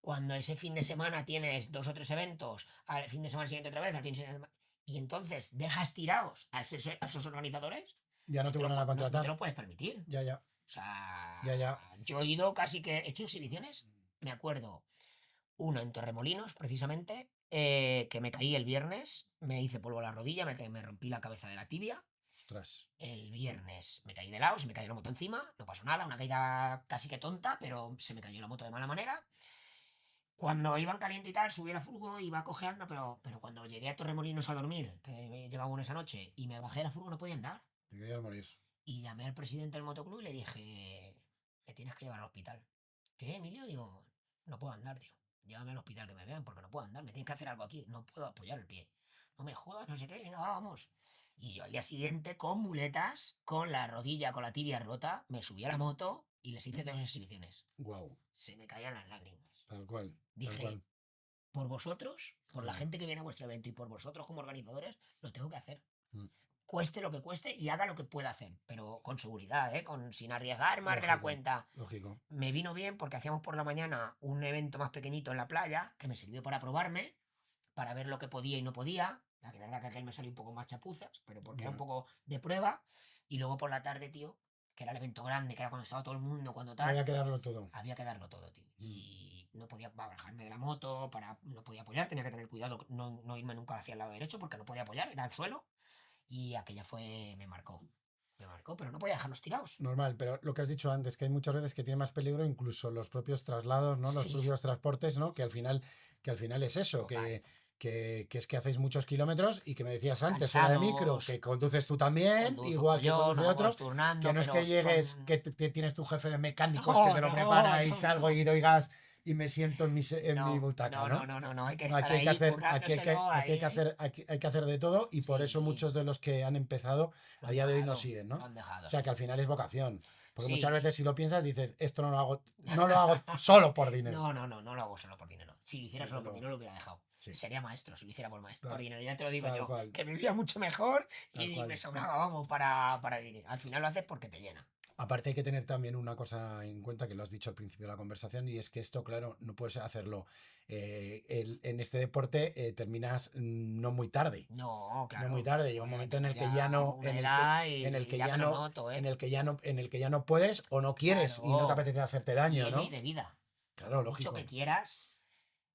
cuando ese fin de semana tienes 2 o 3 eventos, al fin de semana siguiente otra vez, al fin de semana... Y entonces dejas tirados a esos organizadores, Ya no te vuelven a no te contratar. lo puedes permitir. Ya, ya, O sea, ya, ya. yo he ido casi que... He hecho exhibiciones, me acuerdo, uno en Torremolinos, precisamente, que me caí el viernes, me hice polvo a la rodilla, me rompí la cabeza de la tibia. Ostras. El viernes me caí de lado, se me cayó la moto encima, no pasó nada, una caída casi que tonta, pero se me cayó la moto de mala manera. Cuando iban caliente y tal, subí a la furgo, iba cojeando, pero cuando llegué a Torremolinos a dormir, que me llevaba una esa noche, y me bajé de la furgo, no podía andar. Te querías morir. Y llamé al presidente del motoclub y le dije, me tienes que llevar al hospital. ¿Qué, Emilio? Digo, no puedo andar, tío. Llévame al hospital que me vean porque no puedo andar, me tienes que hacer algo aquí, no puedo apoyar el pie. No me jodas, no sé qué, venga, vamos. Y yo al día siguiente, con muletas, con la rodilla, con la tibia rota, me subí a la moto y les hice 2 exhibiciones. Wow. Se me caían las lágrimas. Tal cual. Tal Dije, cual. por vosotros, por la Joder. gente que viene a vuestro evento y por vosotros como organizadores, lo tengo que hacer. Mm. Cueste lo que cueste y haga lo que pueda hacer, pero con seguridad, sin arriesgar más de la Lógico. cuenta. Lógico. Me vino bien porque hacíamos por la mañana un evento más pequeñito en la playa que me sirvió para probarme, para ver lo que podía y no podía. La verdad que aquel me salió un poco más chapuzas, pero porque era un Ya. poco de prueba. Y luego por la tarde, tío, que era el evento grande, que era cuando estaba todo el mundo, cuando tal, Había que darlo todo. había que darlo todo, tío. Mm. Y no podía bajarme de la moto, no podía apoyar, tenía que tener cuidado, no irme nunca hacia el lado derecho porque no podía apoyar, era el suelo. Y aquella me marcó. Me marcó, pero no podía dejarlos tirados. Normal, pero lo que has dicho antes, que hay muchas veces que tiene más peligro incluso los propios traslados, ¿no? Los Sí, propios transportes, ¿no? Que al final es eso, total. que es que hacéis muchos kilómetros y que me decías antes, fuera de micro, Cansados, que conduces tú también, conduzco igual que yo, conduce nos otro, vamos turnando, que no es pero que llegues, son... que tienes tu jefe de mecánicos que No, te lo no, prepara y no, salgo no. y doy gas y me siento en mi No, butaca, ¿no? no, hay que No, estar aquí hay que ahí hacer, currándoselo, ahí. aquí hay que hacer de todo y por eso Sí, muchos de los que han empezado lo a han día de hoy no dejado, siguen, lo ¿no? han O dejado, sea sí. que al final es vocación. Porque muchas Sí. veces si lo piensas dices, esto no lo hago solo por dinero. No lo hago solo por dinero. Si lo hiciera Desde solo por luego. dinero lo hubiera dejado. Sí, Sería maestro si lo hiciera por tal, dinero. Ya te lo digo tal yo, cual, que vivía mucho mejor tal y me cual. sobraba, vamos, para vivir. Al final lo haces porque te llena. Aparte hay que tener también una cosa en cuenta que lo has dicho al principio de la conversación y es que esto, claro, no puedes hacerlo. En este deporte terminas no muy tarde. No, No muy claro. tarde, llega un Pues momento en tenemos el que ya ya no, una edad y ya me lo noto, ¿eh? en el que ya no puedes o no quieres y no te Claro. apetece hacerte Y daño, es ley ¿no? de vida. Por Claro, mucho que lógico. quieras,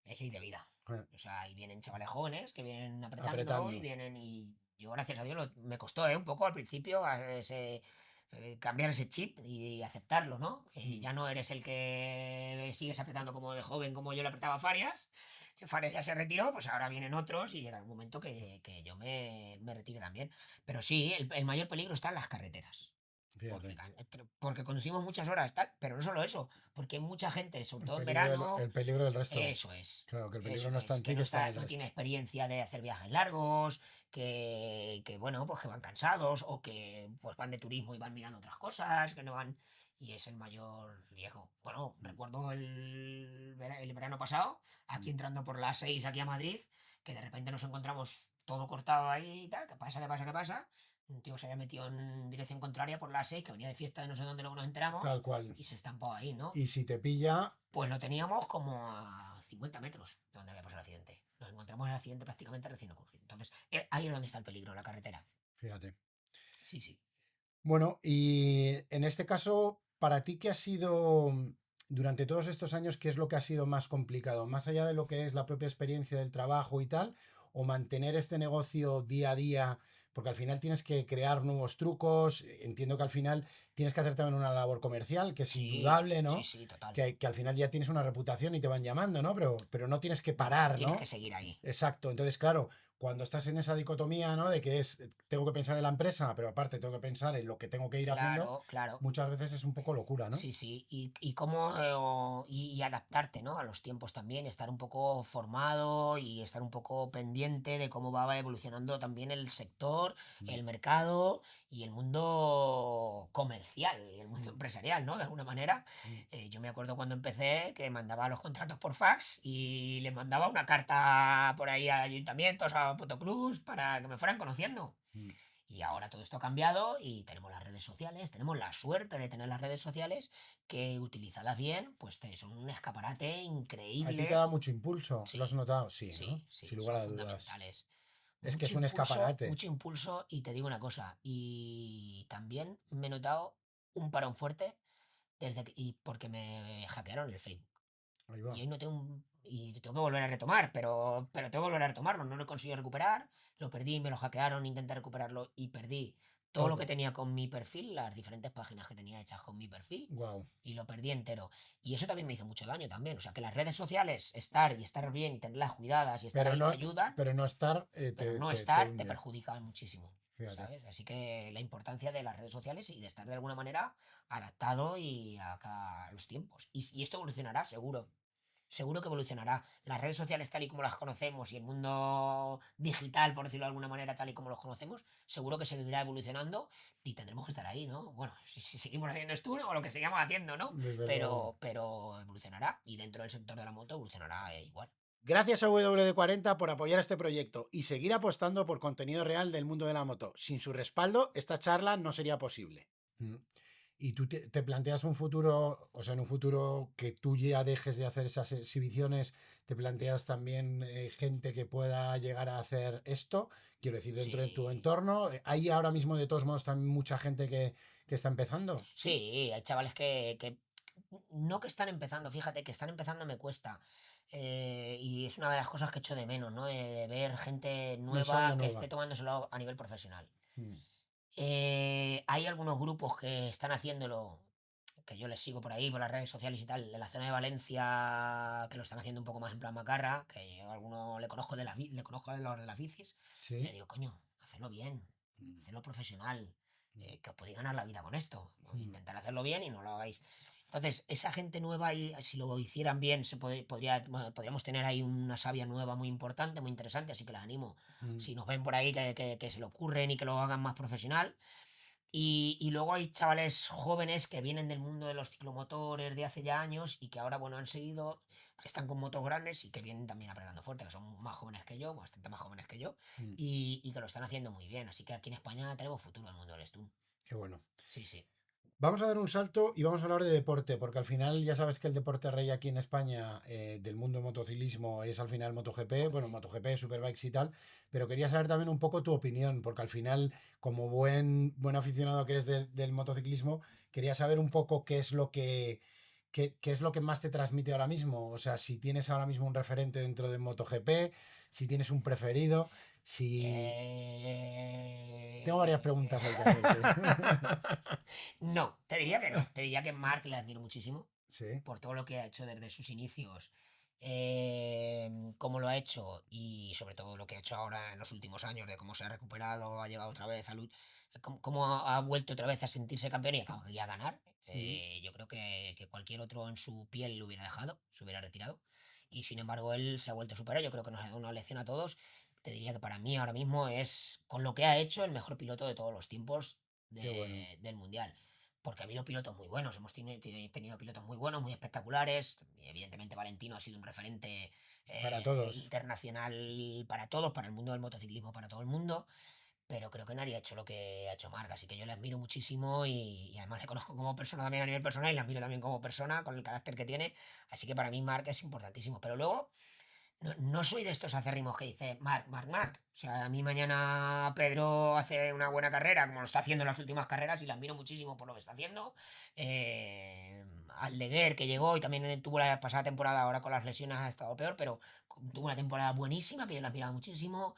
es ley de vida. Eh, O sea, y vienen chavales jóvenes que vienen apretando y Apretando. vienen y yo, gracias a Dios, me costó un poco al principio cambiar ese chip y aceptarlo, ¿no? Que Mm. ya no eres el que sigues apretando como de joven, como yo le apretaba a Farias. Que Farias ya se retiró, pues ahora vienen otros y llega un momento que yo me retire también. Pero sí, el mayor peligro está en las carreteras. Porque, Fíjate. porque conducimos muchas horas, tal, pero no solo eso, porque hay mucha gente, sobre todo en verano, El peligro del resto. eso es. Claro, que el peligro Eso no está es, en que ti, no que está en está, el no tiene resto. experiencia de hacer viajes largos, bueno, pues que van cansados, o que pues van de turismo y van mirando otras cosas, que no van. Y es el mayor riesgo. Bueno, Mm, recuerdo el verano pasado, aquí mm. entrando por las 6 aquí a Madrid, que de repente nos encontramos todo cortado ahí y tal. ¿Qué pasa? ¿Qué pasa? ¿Qué pasa? Un tío se había metido en dirección contraria por las 6, que venía de fiesta de no sé dónde, luego nos enteramos, Tal cual. y se estampó ahí, ¿no? Y si te pilla, Pues lo teníamos como a 50 metros de donde había pasado el accidente. Nos encontramos el accidente prácticamente recién ocurrido. Entonces, ahí es donde está el peligro, la carretera. fíjate. Sí, sí. Bueno, y en este caso, para ti, ¿qué ha sido, durante todos estos años, qué es lo que ha sido más complicado? Más allá de lo que es la propia experiencia del trabajo y tal, o mantener este negocio día a día, porque al final tienes que crear nuevos trucos, entiendo que al final tienes que hacer también una labor comercial, que es Sí, indudable, sí, ¿no? sí, total. Que al final ya tienes una reputación y te van llamando, ¿no? Pero no tienes que No, parar, tienes que ¿no? seguir ahí. Exacto. Entonces, claro, cuando estás en esa dicotomía, ¿no? De que es, tengo que pensar en la empresa, pero aparte tengo que pensar en lo que tengo que ir haciendo, Claro, claro. muchas veces es un poco locura, ¿no? Sí, sí, y cómo y adaptarte, ¿no? A los tiempos también, estar un poco formado y estar un poco pendiente de cómo va evolucionando también el sector, Mm, el mercado y el mundo comercial y el mundo empresarial, ¿no? De alguna manera. mm, Yo me acuerdo cuando empecé que mandaba los contratos por fax y le mandaba una carta por ahí a ayuntamientos, a Fotoclubs, para que me fueran conociendo. mm. Y ahora todo esto ha cambiado y tenemos las redes sociales, tenemos la suerte de tener las redes sociales que utilizadas bien, pues son un escaparate ¿A ti te increíble. da mucho impulso? ¿Lo has Sí, notado? Sí, ¿no? sí, Sin sí, lugar son a dudas. fundamentales. Es que es un escaparate. Mucho impulso y te digo una cosa, y también me he notado un parón fuerte y porque me hackearon el Facebook. Ahí Y va. ahí no tengo y tengo que volver a retomar, pero tengo que volver a retomarlo. No lo he conseguido recuperar, lo perdí, me lo hackearon, intenté recuperarlo y perdí todo lo que Todo. tenía con mi perfil, las diferentes páginas que tenía hechas con mi perfil, Wow. y lo perdí entero. Y eso también me hizo mucho daño también. O sea que las redes sociales, estar bien y tenerlas cuidadas y estar Pero ahí no, te ayudan, pero no estar pero no te estar te hunde. perjudica muchísimo. Fíjate. ¿Sabes? Así que la importancia de las redes sociales y de estar de alguna manera adaptado y a los tiempos. Y esto evolucionará, seguro. Seguro que evolucionará. Las redes sociales tal y como las conocemos y el mundo digital, por decirlo de alguna manera, tal y como los conocemos, seguro que seguirá evolucionando y tendremos que estar ahí, ¿no? Bueno, si seguimos haciendo esto o lo que sigamos haciendo, ¿no? Desde luego. Pero evolucionará y dentro del sector de la moto evolucionará igual. Gracias a WD-40 por apoyar este proyecto y seguir apostando por contenido real del mundo de la moto. Sin su respaldo, esta charla no sería posible. Mm. Y tú te planteas un futuro, o sea, en un futuro que tú ya dejes de hacer esas exhibiciones, te planteas también gente que pueda llegar a hacer esto, quiero decir, dentro de tu Sí. entorno. ¿Hay ahora mismo de todos modos también mucha gente que está empezando? Sí. Sí, hay chavales que no que están empezando, fíjate, que están empezando me cuesta. Y es una de las cosas que echo de menos, ¿no? De ver gente Mensaje nueva que esté nueva. tomándoselo a nivel profesional. Mm, Hay algunos grupos que están haciéndolo, que yo les sigo por ahí, por las redes sociales y tal, en la zona de Valencia, que lo están haciendo un poco más en plan macarra, que yo a alguno le conozco le conozco de los de las bicis, y le sí. digo, coño, hacedlo bien, Mm, hacedlo profesional, mm, que os podéis ganar la vida con esto. ¿No? mm. Intentar hacerlo bien y no lo hagáis. Entonces, esa gente nueva, y si lo hicieran bien, bueno, podríamos tener ahí una savia nueva muy importante, muy interesante, así que las animo. Mm, Si nos ven por ahí que se lo ocurren y que lo hagan más profesional. Y luego hay chavales jóvenes que vienen del mundo de los ciclomotores de hace ya años y que ahora, bueno, han seguido, están con motos grandes y que vienen también apretando fuerte, que son más jóvenes que yo, bastante más jóvenes que yo, mm. y que lo están haciendo muy bien. Así que aquí en España tenemos futuro en el mundo del Stun. Qué bueno. Sí, sí. Vamos a dar un salto y vamos a hablar de deporte, porque al final ya sabes que el deporte rey aquí en España del mundo del motociclismo es al final MotoGP, bueno, MotoGP, Superbikes y tal, pero quería saber también un poco tu opinión, porque al final, como buen aficionado que eres del motociclismo, quería saber un poco qué es lo qué es lo que más te transmite ahora mismo. O sea, si tienes ahora mismo un referente dentro de MotoGP, si tienes un preferido, si... Tengo varias Eh, preguntas ahí que hacerte. No, te diría que no. Te diría que Mark le admiro muchísimo Sí. por todo lo que ha hecho desde sus inicios, cómo lo ha hecho y sobre todo lo que ha hecho ahora en los últimos años, de cómo se ha recuperado, ha llegado otra vez a cómo ha vuelto otra vez a sentirse campeón y a ganar. Mm. Yo creo que cualquier otro en su piel lo hubiera dejado, se hubiera retirado. Y sin embargo, él se ha vuelto a superar. Yo creo que nos ha dado una lección a todos. Te diría que para mí ahora mismo es, con lo que ha hecho, el mejor piloto de todos los tiempos Qué bueno. del Mundial. Porque ha habido pilotos muy buenos, hemos tenido pilotos muy buenos, muy espectaculares. Y evidentemente Valentino ha sido un referente Para todos. internacional para todos, para el mundo del motociclismo, para todo el mundo. Pero creo que nadie ha hecho lo que ha hecho Marc, así que yo le admiro muchísimo y además le conozco como persona también a nivel personal y le admiro también como persona con el carácter que tiene. Así que para mí Marc es importantísimo. Pero luego no soy de estos acérrimos que dice Marc, Marc, Marc. O sea, a mí mañana Pedro hace una buena carrera, como lo está haciendo en las últimas carreras, y la admiro muchísimo por lo que está haciendo. Aldeguer, que llegó y también tuvo la pasada temporada, ahora con las lesiones ha estado peor, pero tuvo una temporada buenísima, que yo la admiraba muchísimo.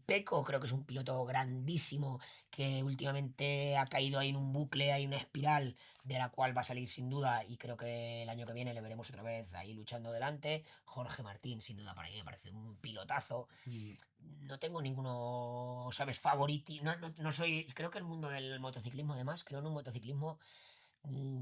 Peco creo que es un piloto grandísimo que últimamente ha caído ahí en un bucle, hay una espiral de la cual va a salir sin duda y creo que el año que viene le veremos otra vez ahí luchando delante. Jorge Martín, sin duda, para mí me parece un pilotazo. Mm. No tengo ninguno, ¿sabes? Favorito. No soy. Creo que el mundo del motociclismo, además, creo en un motociclismo mm,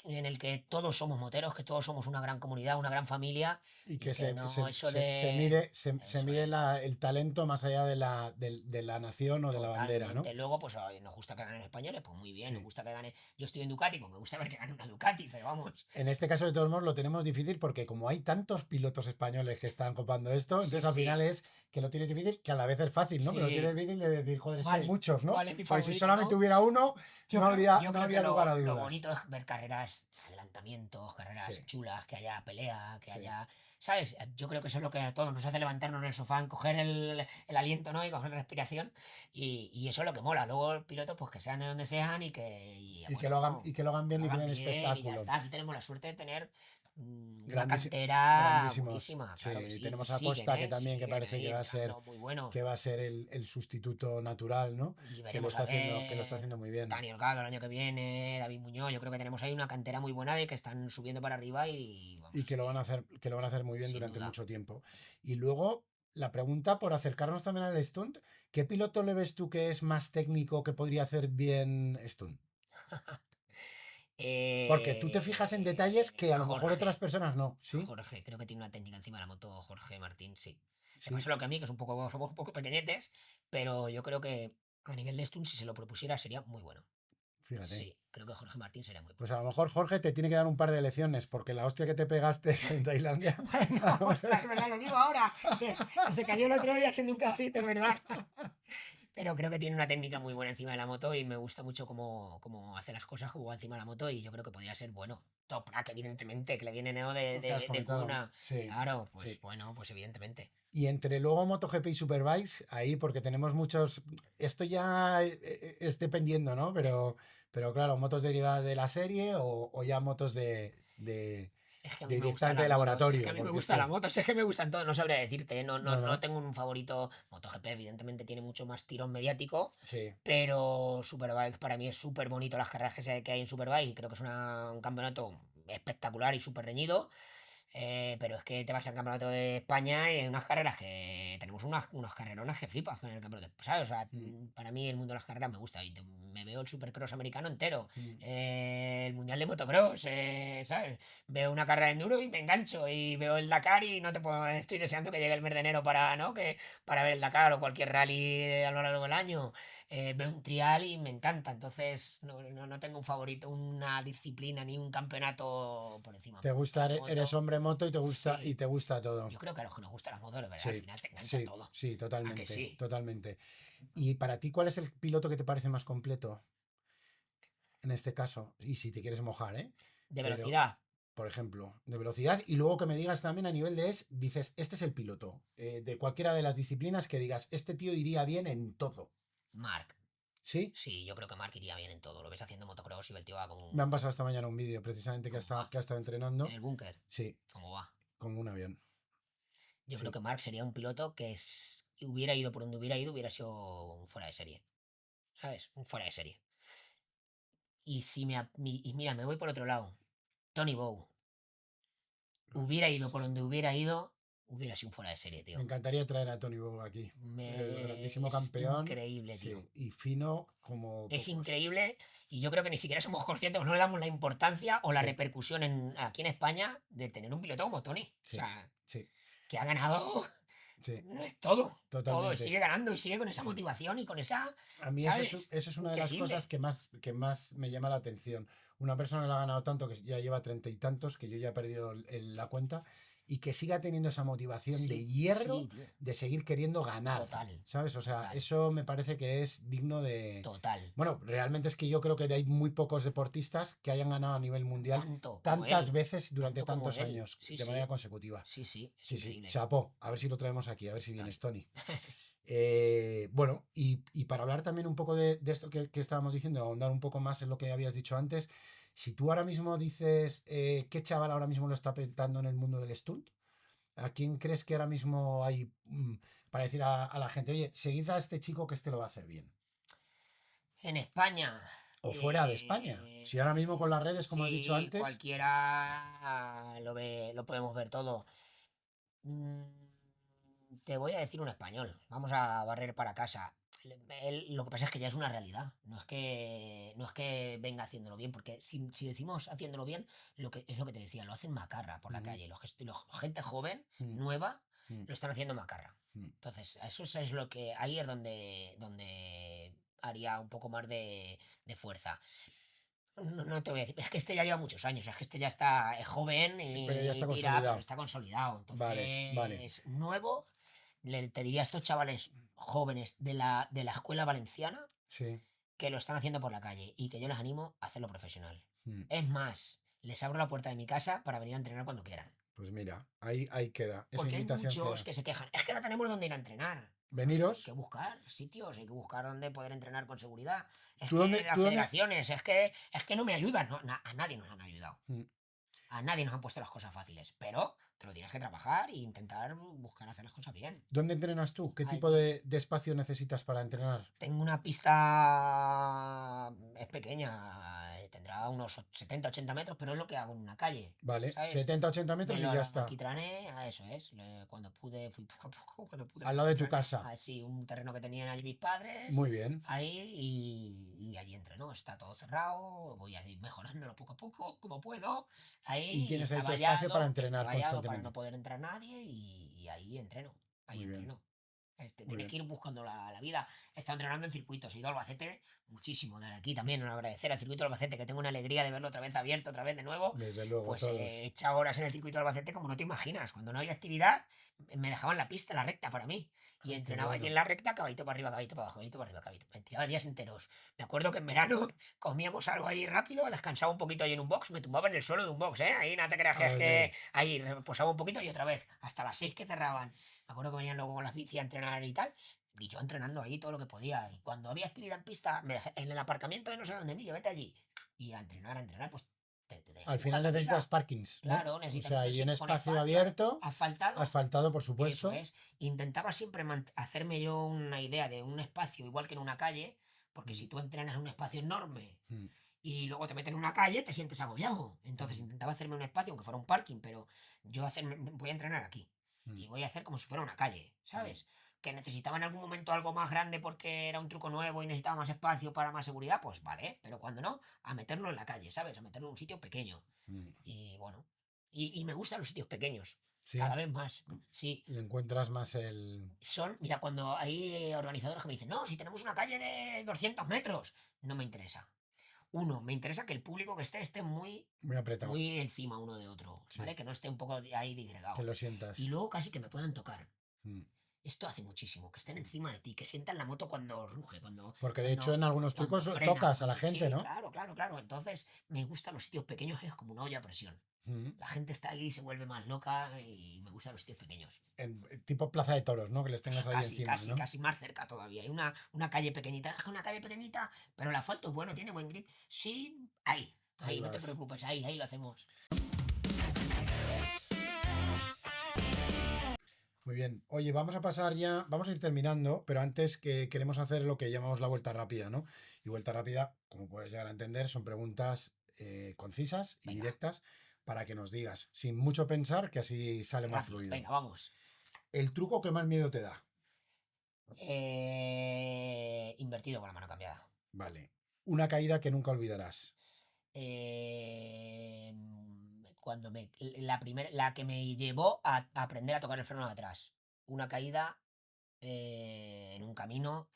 en el que todos somos moteros, que todos somos una gran comunidad, una gran familia Y y que que no eso de. se Eso mide es. el talento más allá de la nación o de la bandera, ¿no? Totalmente. Luego, pues oye, nos gusta que ganen españoles, pues muy bien, nos Sí. gusta que gane. Yo estoy en Ducati, pues me gusta ver que gane una Ducati, pero vamos. En este caso, de todos modos, lo tenemos difícil porque como hay tantos pilotos españoles que están copando esto, Sí, entonces al final sí, es que lo tienes difícil, que a la vez es fácil, ¿no? Que lo tienes sí. difícil de decir, joder, es que hay ¿Cuál? muchos, ¿no? ¿Cuál es mi Porque si favorito, solamente no? hubiera uno, Yo no creo que habría lugar a lo dudas. bonito es ver carreras, adelantamientos, carreras Sí, chulas, que haya pelea, que sí. haya. ¿Sabes? Yo creo que eso es lo que a todos nos hace levantarnos en el sofá, coger el aliento, ¿no? Y coger respiración. Y eso es lo que mola. Luego el piloto, pues que sean de donde sean bueno, Y que lo hagan que bien lo y que hagan den bien y ya espectáculo. está. Aquí tenemos la suerte de tener una Grandísi- cantera grandísimos. buenísima, claro que Sí, sí. Y tenemos a Costa que también que siguen parece ahí entrando muy que buenos. va a ser el sustituto natural, ¿no? Y Que lo veremos está a que lo está ver haciendo muy bien. Dani Holgado el año que viene, David Muñoz. Yo creo que tenemos ahí una cantera muy buena de que están subiendo para arriba y Y vamos, que lo van a hacer, que lo van a hacer muy bien sin durante duda. mucho tiempo. Y luego, la pregunta por acercarnos también al stunt, ¿qué piloto le ves tú que es más técnico que podría hacer bien stunt? Porque tú te fijas en detalles que a lo mejor otras Jorge, personas no, ¿sí? Jorge, creo que tiene una técnica encima de la moto, Jorge Martín, sí. Le Sí, pasa lo que a mí, que es un poco, somos un poco pequeñetes, pero yo creo que a nivel de stunt, si se lo propusiera, sería muy bueno. fíjate. Sí, creo que Jorge Martín sería muy Pues bueno. a lo mejor Jorge te tiene que dar un par de lecciones, porque la hostia que te pegaste en Tailandia. Bueno, ostras, ¿verdad? Lo digo ahora, que se cayó el otro día haciendo un caballito, es verdad. Pero creo que tiene una técnica muy buena encima de la moto y me gusta mucho cómo hace las cosas, cómo va encima de la moto y yo creo que podría ser bueno. Toprak, evidentemente, que le viene Neo Lo que has de comentado. cuna. Sí, Claro, pues sí. bueno, pues evidentemente. Y entre luego MotoGP y Superbikes, ahí porque tenemos muchos, esto ya es dependiendo, ¿no? Pero claro, motos derivadas de la serie o ya motos Es que a mí de me gustan directamente de las motos, es que a laboratorio, mí me porque es gustan las que, motos, es que me gustan todos, no sabría decirte, no, no no, tengo un favorito. MotoGP evidentemente tiene mucho más tirón mediático, sí. pero Superbike para mí es súper bonito las carreras que hay en Superbike y creo que es un campeonato espectacular y súper reñido. Pero es que te vas al campeonato de España y hay unas carreras que tenemos unos carreronas que flipas en el campeonato, ¿sabes? O sea, Mm, para mí el mundo de las carreras me gusta y me veo el supercross americano entero, mm. el mundial de motocross, ¿sabes? Veo una carrera de enduro y me engancho y veo el Dakar y no te puedo, estoy deseando que llegue el mes de enero para, ¿no? Para ver el Dakar o cualquier rally a lo largo del año. Veo un trial y me encanta, entonces no tengo un favorito, una disciplina ni un campeonato por encima. Te Me gusta gusta, la eres moto. hombre moto y Sí, te gusta todo. yo creo que a los que nos gustan las motos, ¿verdad? Al Sí, final te engancha sí, todo. sí, ¿A que totalmente, sí? totalmente. ¿Y para ti cuál es el piloto que te parece más completo? en este caso, y si te quieres mojar, ¿eh? De Pero, velocidad. por ejemplo, de velocidad, y luego que me digas también a nivel de dices, este es el piloto, de cualquiera de las disciplinas que digas, este tío iría bien en todo. Marc. ¿Sí? Sí, yo creo que Marc iría bien en todo. Lo ves haciendo motocross y el tío va como Me han pasado esta mañana un vídeo precisamente que ¿Cómo va? ha estado en entrenando. el búnker. Sí, ¿Cómo va? con un avión. Yo creo Sí. que Marc sería un piloto que hubiera ido por donde hubiera ido, hubiera sido un fuera de serie. ¿Sabes? Un fuera de serie. Y si y mira, me voy por otro lado. Tony Bow. Hubiera ido por donde hubiera ido, hubiera sido un fuera de serie, Me tío. encantaría traer a Tony Bow aquí. El grandísimo Es campeón. increíble, Sí, tío. y fino como Es pocos. increíble y yo creo que ni siquiera somos conscientes, no le damos la importancia o la Sí, repercusión aquí en España de tener un piloto como Tony. O sí, sea, sí, que ha ganado, sí, no es todo. Todo, y totalmente. sigue ganando y sigue con esa Sí. motivación y con esa, A mí ¿sabes? eso es una de las cosas Increíble. que más me llama la atención. Una persona que lo ha ganado tanto, que ya lleva 30 y tantos, que yo ya he perdido la cuenta, y que siga teniendo esa motivación de Sí, hierro sí, tío. de seguir queriendo ganar. Total, ¿Sabes? O sea, total, eso me parece que es digno de... total. Bueno, realmente es que yo creo que hay muy pocos deportistas que hayan ganado a nivel mundial Tanto como tantas él, veces durante tanto como tantos él. años Sí, de manera sí, consecutiva. sí, sí, es Sí, sí, increíble. chapó. A ver si lo traemos aquí, a ver si vienes, Total. Tony. Bueno, y para hablar también un poco de esto que estábamos diciendo, ahondar un poco más en lo que habías dicho antes, si tú ahora mismo dices qué chaval ahora mismo lo está petando en el mundo del stunt, ¿a quién crees que ahora mismo hay para decir a la gente, oye, seguid a este chico que este lo va a hacer bien? En España, O fuera de España. Si ahora mismo con las redes, como has dicho sí, antes, cualquiera lo ve, lo podemos ver todo. Mm, Te voy a decir un español. Vamos a barrer para casa. Lo que pasa es que ya es una realidad. No es que venga haciéndolo bien, porque si decimos haciéndolo bien, es lo que te decía, lo hacen macarra por la mm, calle. Gente joven, mm, nueva, mm, lo están haciendo macarra. mm, Entonces, eso es lo que ahí es donde haría un poco más de fuerza. No te voy a decir, es que este ya lleva muchos años, es que este ya está es joven pero ya y está tira, pero consolidado. está consolidado. Vale, vale. Entonces, nuevo, te diría a estos chavales jóvenes de la escuela valenciana Sí. que lo están haciendo por la calle y que yo les animo a hacerlo profesional. mm. Es más, les abro la puerta de mi casa para venir a entrenar cuando quieran. Pues mira, ahí queda. Esa Porque hay invitación muchos queda. que se quejan, es que no tenemos dónde ir a entrenar. Hay Veniros. que buscar sitios, hay que buscar dónde poder entrenar con seguridad. Es ¿Tú que dónde, las tú dónde? federaciones, es que no me ayudan. A nadie nos han ayudado. Mm. A nadie nos han puesto las cosas fáciles. Pero te lo tienes que trabajar e intentar buscar hacer las cosas bien. ¿Dónde entrenas tú? ¿Qué tipo Ahí de espacio necesitas para entrenar? tengo una pista, es pequeña, tendrá unos 70-80 metros, pero es lo que hago en una calle, Vale, ¿sabes? 70-80 Me metros y lo ya está. alquitrané a eso, es. Cuando pude, fui poco a poco, cuando pude Al me lado de tu alquitrané casa. así un terreno que tenían allí mis padres, Muy bien. ahí, y allí entreno. Está todo cerrado, voy a ir mejorándolo poco a poco, como puedo. Y Ahí tienes ahí está tu espacio para vallado, entrenar para no constantemente. poder entrar nadie, y ahí entreno, ahí Muy bien, entreno. muy Tienes bien. que ir buscando la vida. He estado entrenando en circuitos, he ido a Albacete muchísimo. Desde aquí también agradecer al circuito de Albacete, que tengo una alegría de verlo otra vez abierto, otra vez de nuevo. Desde luego, Pues he todos. echado horas en el circuito de Albacete como no te imaginas. Cuando no había actividad, me dejaban la pista, la recta para mí. Y Qué entrenaba allí bueno. en la recta, caballito para arriba, caballito para abajo, caballito para arriba, caballito. Me tiraba días enteros. Me acuerdo que en verano comíamos algo ahí rápido, descansaba un poquito ahí en un box, me tumbaba en el suelo de un box, ¿eh? Ahí no te creas que es que Ole. ahí reposaba un poquito y otra vez, hasta las 6 que cerraban. Me acuerdo que venían luego con las bici a entrenar y tal. Y yo entrenando ahí todo lo que podía. Y cuando había actividad en pista, en el aparcamiento de no sé dónde, Emilio, vete allí. Y a entrenar, pues te tenías que Al buscar final la necesitas vida. parkings, ¿no? Claro, O necesitas sea, un y en sitio con espacio espacio, abierto, asfaltado. asfaltado, por Eso supuesto. es. Intentaba siempre hacerme yo una idea de un espacio igual que en una calle, porque Mm, si tú entrenas en un espacio enorme mm, y luego te meten en una calle, te sientes agobiado. Entonces mm, intentaba hacerme un espacio, aunque fuera un parking, pero voy a entrenar aquí. mm, Y voy a hacer como si fuera una calle, mm, ¿sabes? Que necesitaba en algún momento algo más grande porque era un truco nuevo y necesitaba más espacio para más seguridad, pues vale, pero cuando no, a meterlo en la calle, ¿sabes? A meterlo en un sitio pequeño. mm. Y bueno, y me gustan los sitios pequeños, Sí, cada vez más. Sí, le encuentras más el... mira, cuando hay organizadores que me dicen, no, si tenemos una calle de 200 metros, no me interesa. Uno, me interesa que el público que esté muy, Muy apretado. muy encima uno de otro, Sí, ¿vale? Que no esté un poco ahí que digregado. lo Y sientas. luego casi que me puedan tocar. Mm, Esto hace muchísimo, que estén encima de ti, que sientan la moto cuando ruge, Porque de hecho cuando, en algunos cuando trucos frena. tocas a la gente, Sí, ¿no? claro, claro, claro. Entonces, me gustan los sitios pequeños, es como una olla a presión. Ujú. La gente está ahí, se vuelve más loca y me gustan los sitios pequeños. Tipo Plaza de Toros, ¿no? Que les tengas ahí Casi, encima, casi, ¿no? casi más cerca todavía. Hay una calle pequeñita, es una calle pequeñita, pero el asfalto es bueno, tiene buen grip. Sí, Ahí ahí, no te vas. preocupes, ahí lo hacemos. Muy bien. Oye, vamos a pasar ya, vamos a ir terminando, pero antes que queremos hacer lo que llamamos la vuelta rápida, ¿no? Y vuelta rápida, como puedes llegar a entender, son preguntas concisas y Venga, directas para que nos digas, sin mucho pensar, que así sale más rápido, fluido. venga, vamos. El truco que más miedo te da. Invertido con la mano cambiada. Vale. Una caída que nunca olvidarás. Eh, cuando la que me llevó a aprender a tocar el freno de atrás. Una caída en un camino,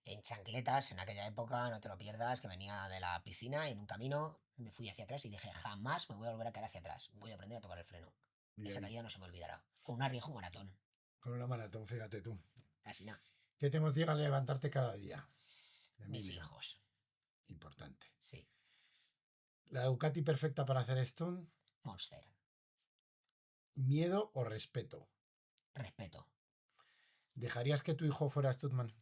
en chancletas, en aquella época, no te lo pierdas, que venía de la piscina y en un camino me fui hacia atrás y dije, jamás me voy a volver a caer hacia atrás. Voy a aprender a tocar el freno. Esa Bien. caída no se me olvidará. Con un arriesgo maratón. Con una maratón, fíjate tú. Así nada. ¿Qué te motiva a levantarte cada día? Mis Emilio, hijos. importante. Sí. La Ducati perfecta para hacer esto. Monster. ¿Miedo o respeto? Respeto. ¿Dejarías que tu hijo fuera Stuntman?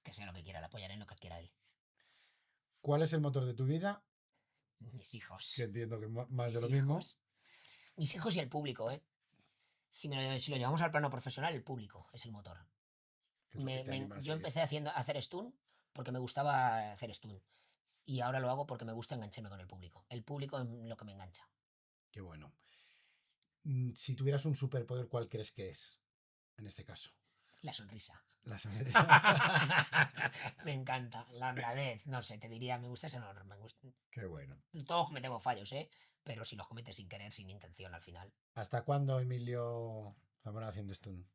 Que sea lo que quiera, la apoyaré en lo que quiera él. ¿Cuál es el motor de tu vida? Mis hijos. Que entiendo que más de Mis lo mismo. hijos. Mis hijos y el público, ¿eh? Si lo llevamos al plano profesional, el público es el motor. Que es lo que te anima a Yo seguir. empecé a hacer stun porque me gustaba hacer stun. Y ahora lo hago porque me gusta engancharme con el público. El público es lo que me engancha. Qué bueno. Si tuvieras un superpoder, ¿cuál crees que es? En este caso. La sonrisa. La sonrisa. Me encanta. La honradez. No sé, te diría, me gusta ese honor. Qué bueno. Todos cometemos fallos, ¿eh? Pero si los cometes sin querer, sin intención al final. ¿Hasta cuándo Emilio Zamora haciendo stunt?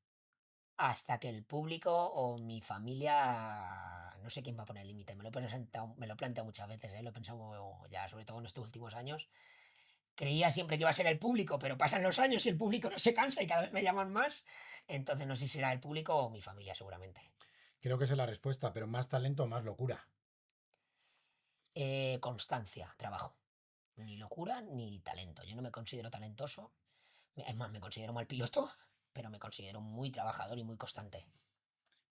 Hasta que el público o mi familia, no sé quién va a poner el límite, me lo he planteado muchas veces, lo he pensado ya, sobre todo en estos últimos años. Creía siempre que iba a ser el público, pero pasan los años y el público no se cansa y cada vez me llaman más. Entonces no sé si será el público o mi familia, seguramente. Creo que esa es la respuesta, pero más talento o más locura. Constancia, trabajo. Ni locura ni talento. Yo no me considero talentoso. Es más, me considero mal piloto, pero me considero muy trabajador y muy constante.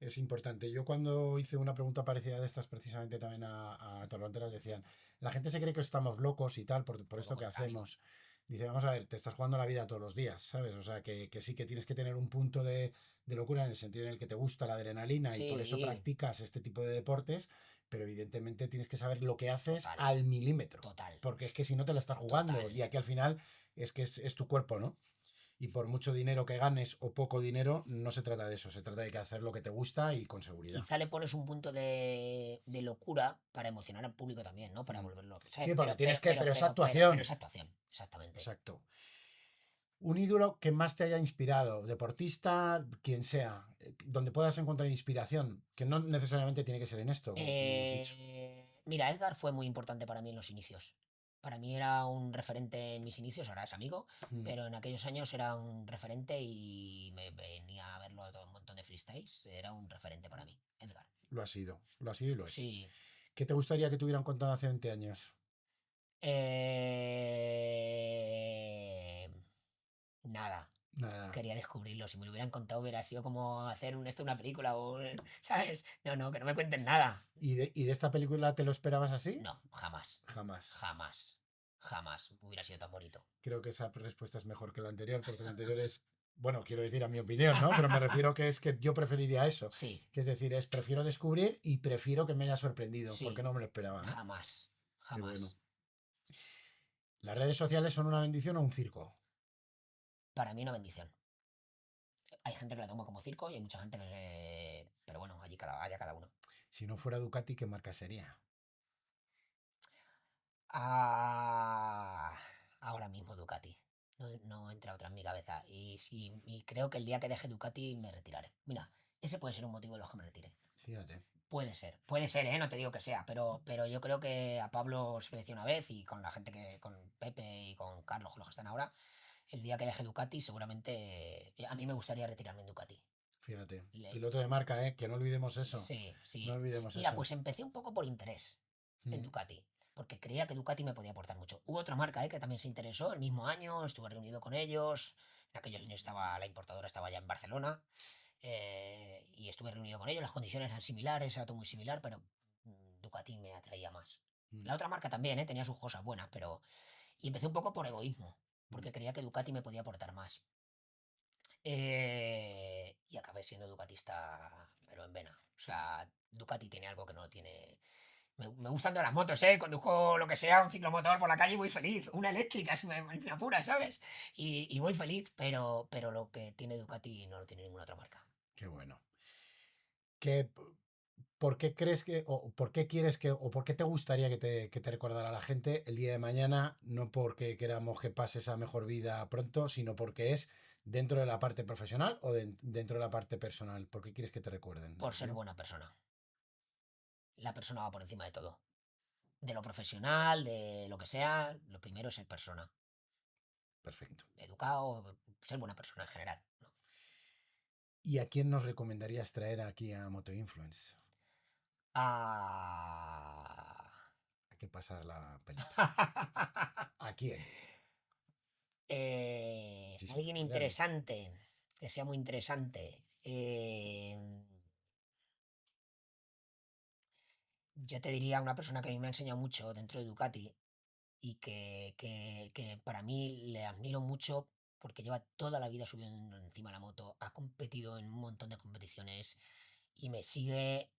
Es importante. Yo cuando hice una pregunta parecida de estas precisamente también a Torronteras decían, la gente se cree que estamos locos y tal por Todo esto lo que contrario. hacemos. Dice, vamos a ver, te estás jugando la vida todos los días, ¿sabes? O sea, que sí que tienes que tener un punto de locura en el sentido en el que te gusta la adrenalina y por eso Sí, practicas este tipo de deportes, pero evidentemente tienes que saber lo que haces total, al milímetro. total, Porque es que si no te la estás jugando total. y aquí al final es tu cuerpo, ¿no? Y por mucho dinero que ganes o poco dinero, no se trata de eso, se trata de que hacer lo que te gusta y con seguridad. Quizá le pones un punto de locura para emocionar al público también, ¿no? Para Mm. volverlo. ¿Sabes? Sí, porque tienes que, pero es actuación. Pero es actuación, exactamente. Exacto. Un ídolo que más te haya inspirado, deportista, quien sea, donde puedas encontrar inspiración, que no necesariamente tiene que ser en esto, como hemos dicho. Mira, Edgar fue muy importante para mí en los inicios. Para mí era un referente en mis inicios, ahora es amigo, Mm. pero en aquellos años era un referente y me venía a verlo todo un montón de freestyles. Era un referente para mí, Edgar. Lo ha sido y lo es. Sí. ¿Qué te gustaría que te hubieran contado hace 20 años? Nada. Nada. Quería descubrirlo. Si me lo hubieran contado, hubiera sido como hacer esto una película o. ¿Sabes? No, que no me cuenten nada. ¿Y de esta película te lo esperabas así? No, jamás. Jamás. Jamás. Jamás hubiera sido tan bonito. Creo que esa respuesta es mejor que la anterior, porque la anterior es, bueno, quiero decir a mi opinión, ¿no? Pero me refiero que es que yo preferiría eso. Sí, Que es decir, prefiero descubrir y prefiero que me haya sorprendido, sí. porque no me lo esperaba, ¿no? Jamás. Qué Jamás. bueno. ¿Las redes sociales son una bendición o un circo? Para mí una bendición. Hay gente que la toma como circo y hay mucha gente pero bueno, allá cada uno. Si no fuera Ducati, ¿qué marca sería? Ahora mismo Ducati. No entra otra en mi cabeza. Y creo que el día que deje Ducati me retiraré. Mira, ese puede ser un motivo de los que me retire. Fíjate. Puede ser, no te digo que sea, pero yo creo que a Pablo se lo decía una vez y con la gente con Pepe y con Carlos, los que están ahora, el día que deje Ducati seguramente a mí me gustaría retirarme en Ducati. Fíjate. Le- Piloto de marca, ¿eh? Que no olvidemos eso. Sí, sí. No olvidemos Mira, eso. pues empecé un poco por interés en Mm. Ducati, porque creía que Ducati me podía aportar mucho. Hubo otra marca, que también se interesó el mismo año, estuve reunido con ellos. En aquellos años la importadora estaba ya en Barcelona, y estuve reunido con ellos. Las condiciones eran similares, era todo muy similar, pero Ducati me atraía más. Mm. La otra marca también, tenía sus cosas buenas, pero... Y empecé un poco por egoísmo, porque creía que Ducati me podía aportar más. Y acabé siendo ducatista, pero en vena. O sea, Ducati tiene algo que no tiene. Me gustan todas las motos, ¿eh? Conduzco lo que sea, un ciclomotor por la calle y voy feliz. Una eléctrica, si me apura, ¿sabes? Y voy feliz, pero lo que tiene Ducati no lo tiene ninguna otra marca. Qué bueno. ¿Qué, ¿Por qué crees que, o por qué quieres que, o por qué te gustaría que te recordara la gente el día de mañana? No porque queramos que pase esa mejor vida pronto, sino porque es dentro de la parte profesional o dentro de la parte personal. ¿Por qué quieres que te recuerden, Por ser Emilio? buena persona. La persona va por encima de todo. De lo profesional, de lo que sea, lo primero es ser persona. Perfecto. Educado, ser buena persona en general, ¿no? ¿Y a quién nos recomendarías traer aquí a Moto Influence? Ah. Hay que pasar la pelota. ¿A quién? Si se te Alguien ocurre alguien. interesante, que sea muy interesante. Yo te diría una persona que a mí me ha enseñado mucho dentro de Ducati y que para mí le admiro mucho porque lleva toda la vida subiendo encima de la moto, ha competido en un montón de competiciones y me sigue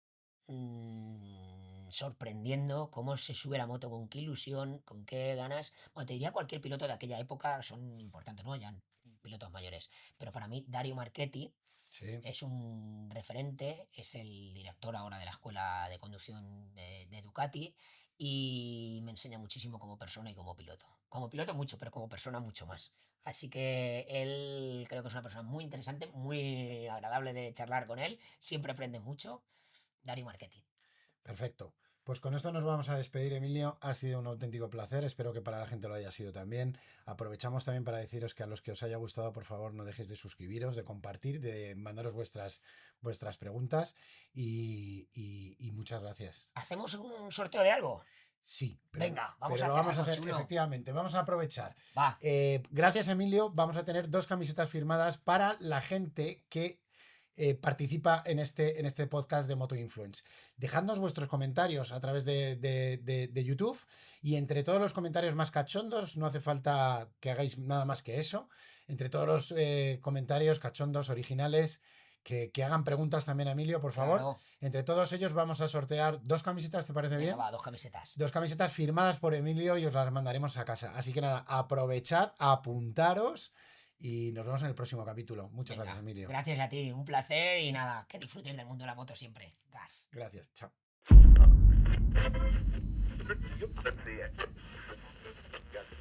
sorprendiendo cómo se sube la moto, con qué ilusión, con qué ganas. Bueno, te diría cualquier piloto de aquella época, son importantes, ¿no? Ya pilotos mayores. Pero para mí, Dario Marchetti Sí. es un referente, es el director ahora de la escuela de conducción de Ducati y me enseña muchísimo como persona y como piloto. Como piloto mucho, pero como persona mucho más. Así que él creo que es una persona muy interesante, muy agradable de charlar con él. Siempre aprendes mucho. Dario Marchetti. Perfecto. Pues con esto nos vamos a despedir, Emilio. Ha sido un auténtico placer. Espero que para la gente lo haya sido también. Aprovechamos también para deciros que a los que os haya gustado, por favor, no dejéis de suscribiros, de compartir, de mandaros vuestras preguntas y muchas gracias. ¿Hacemos un sorteo de algo? Sí, Venga, vamos pero a lo hacer vamos a algo hacer, chulo. efectivamente, vamos a aprovechar. Va. Gracias, Emilio. Vamos a tener 2 camisetas firmadas para la gente que participa en este podcast de Moto Influence. Dejadnos vuestros comentarios a través de YouTube y entre todos los comentarios más cachondos, no hace falta que hagáis nada más que eso, entre todos los comentarios cachondos, originales, que hagan preguntas también a Emilio, por favor. Claro. Entre todos ellos vamos a sortear 2 camisetas, ¿te parece Venga, bien? va, 2 camisetas. 2 camisetas firmadas por Emilio y os las mandaremos a casa. Así que nada, aprovechad, apuntaros y nos vemos en el próximo capítulo. Muchas Venga, gracias, Emilio. gracias a ti, un placer y nada, que disfruten del mundo de la moto siempre. Gas. Gracias, chao.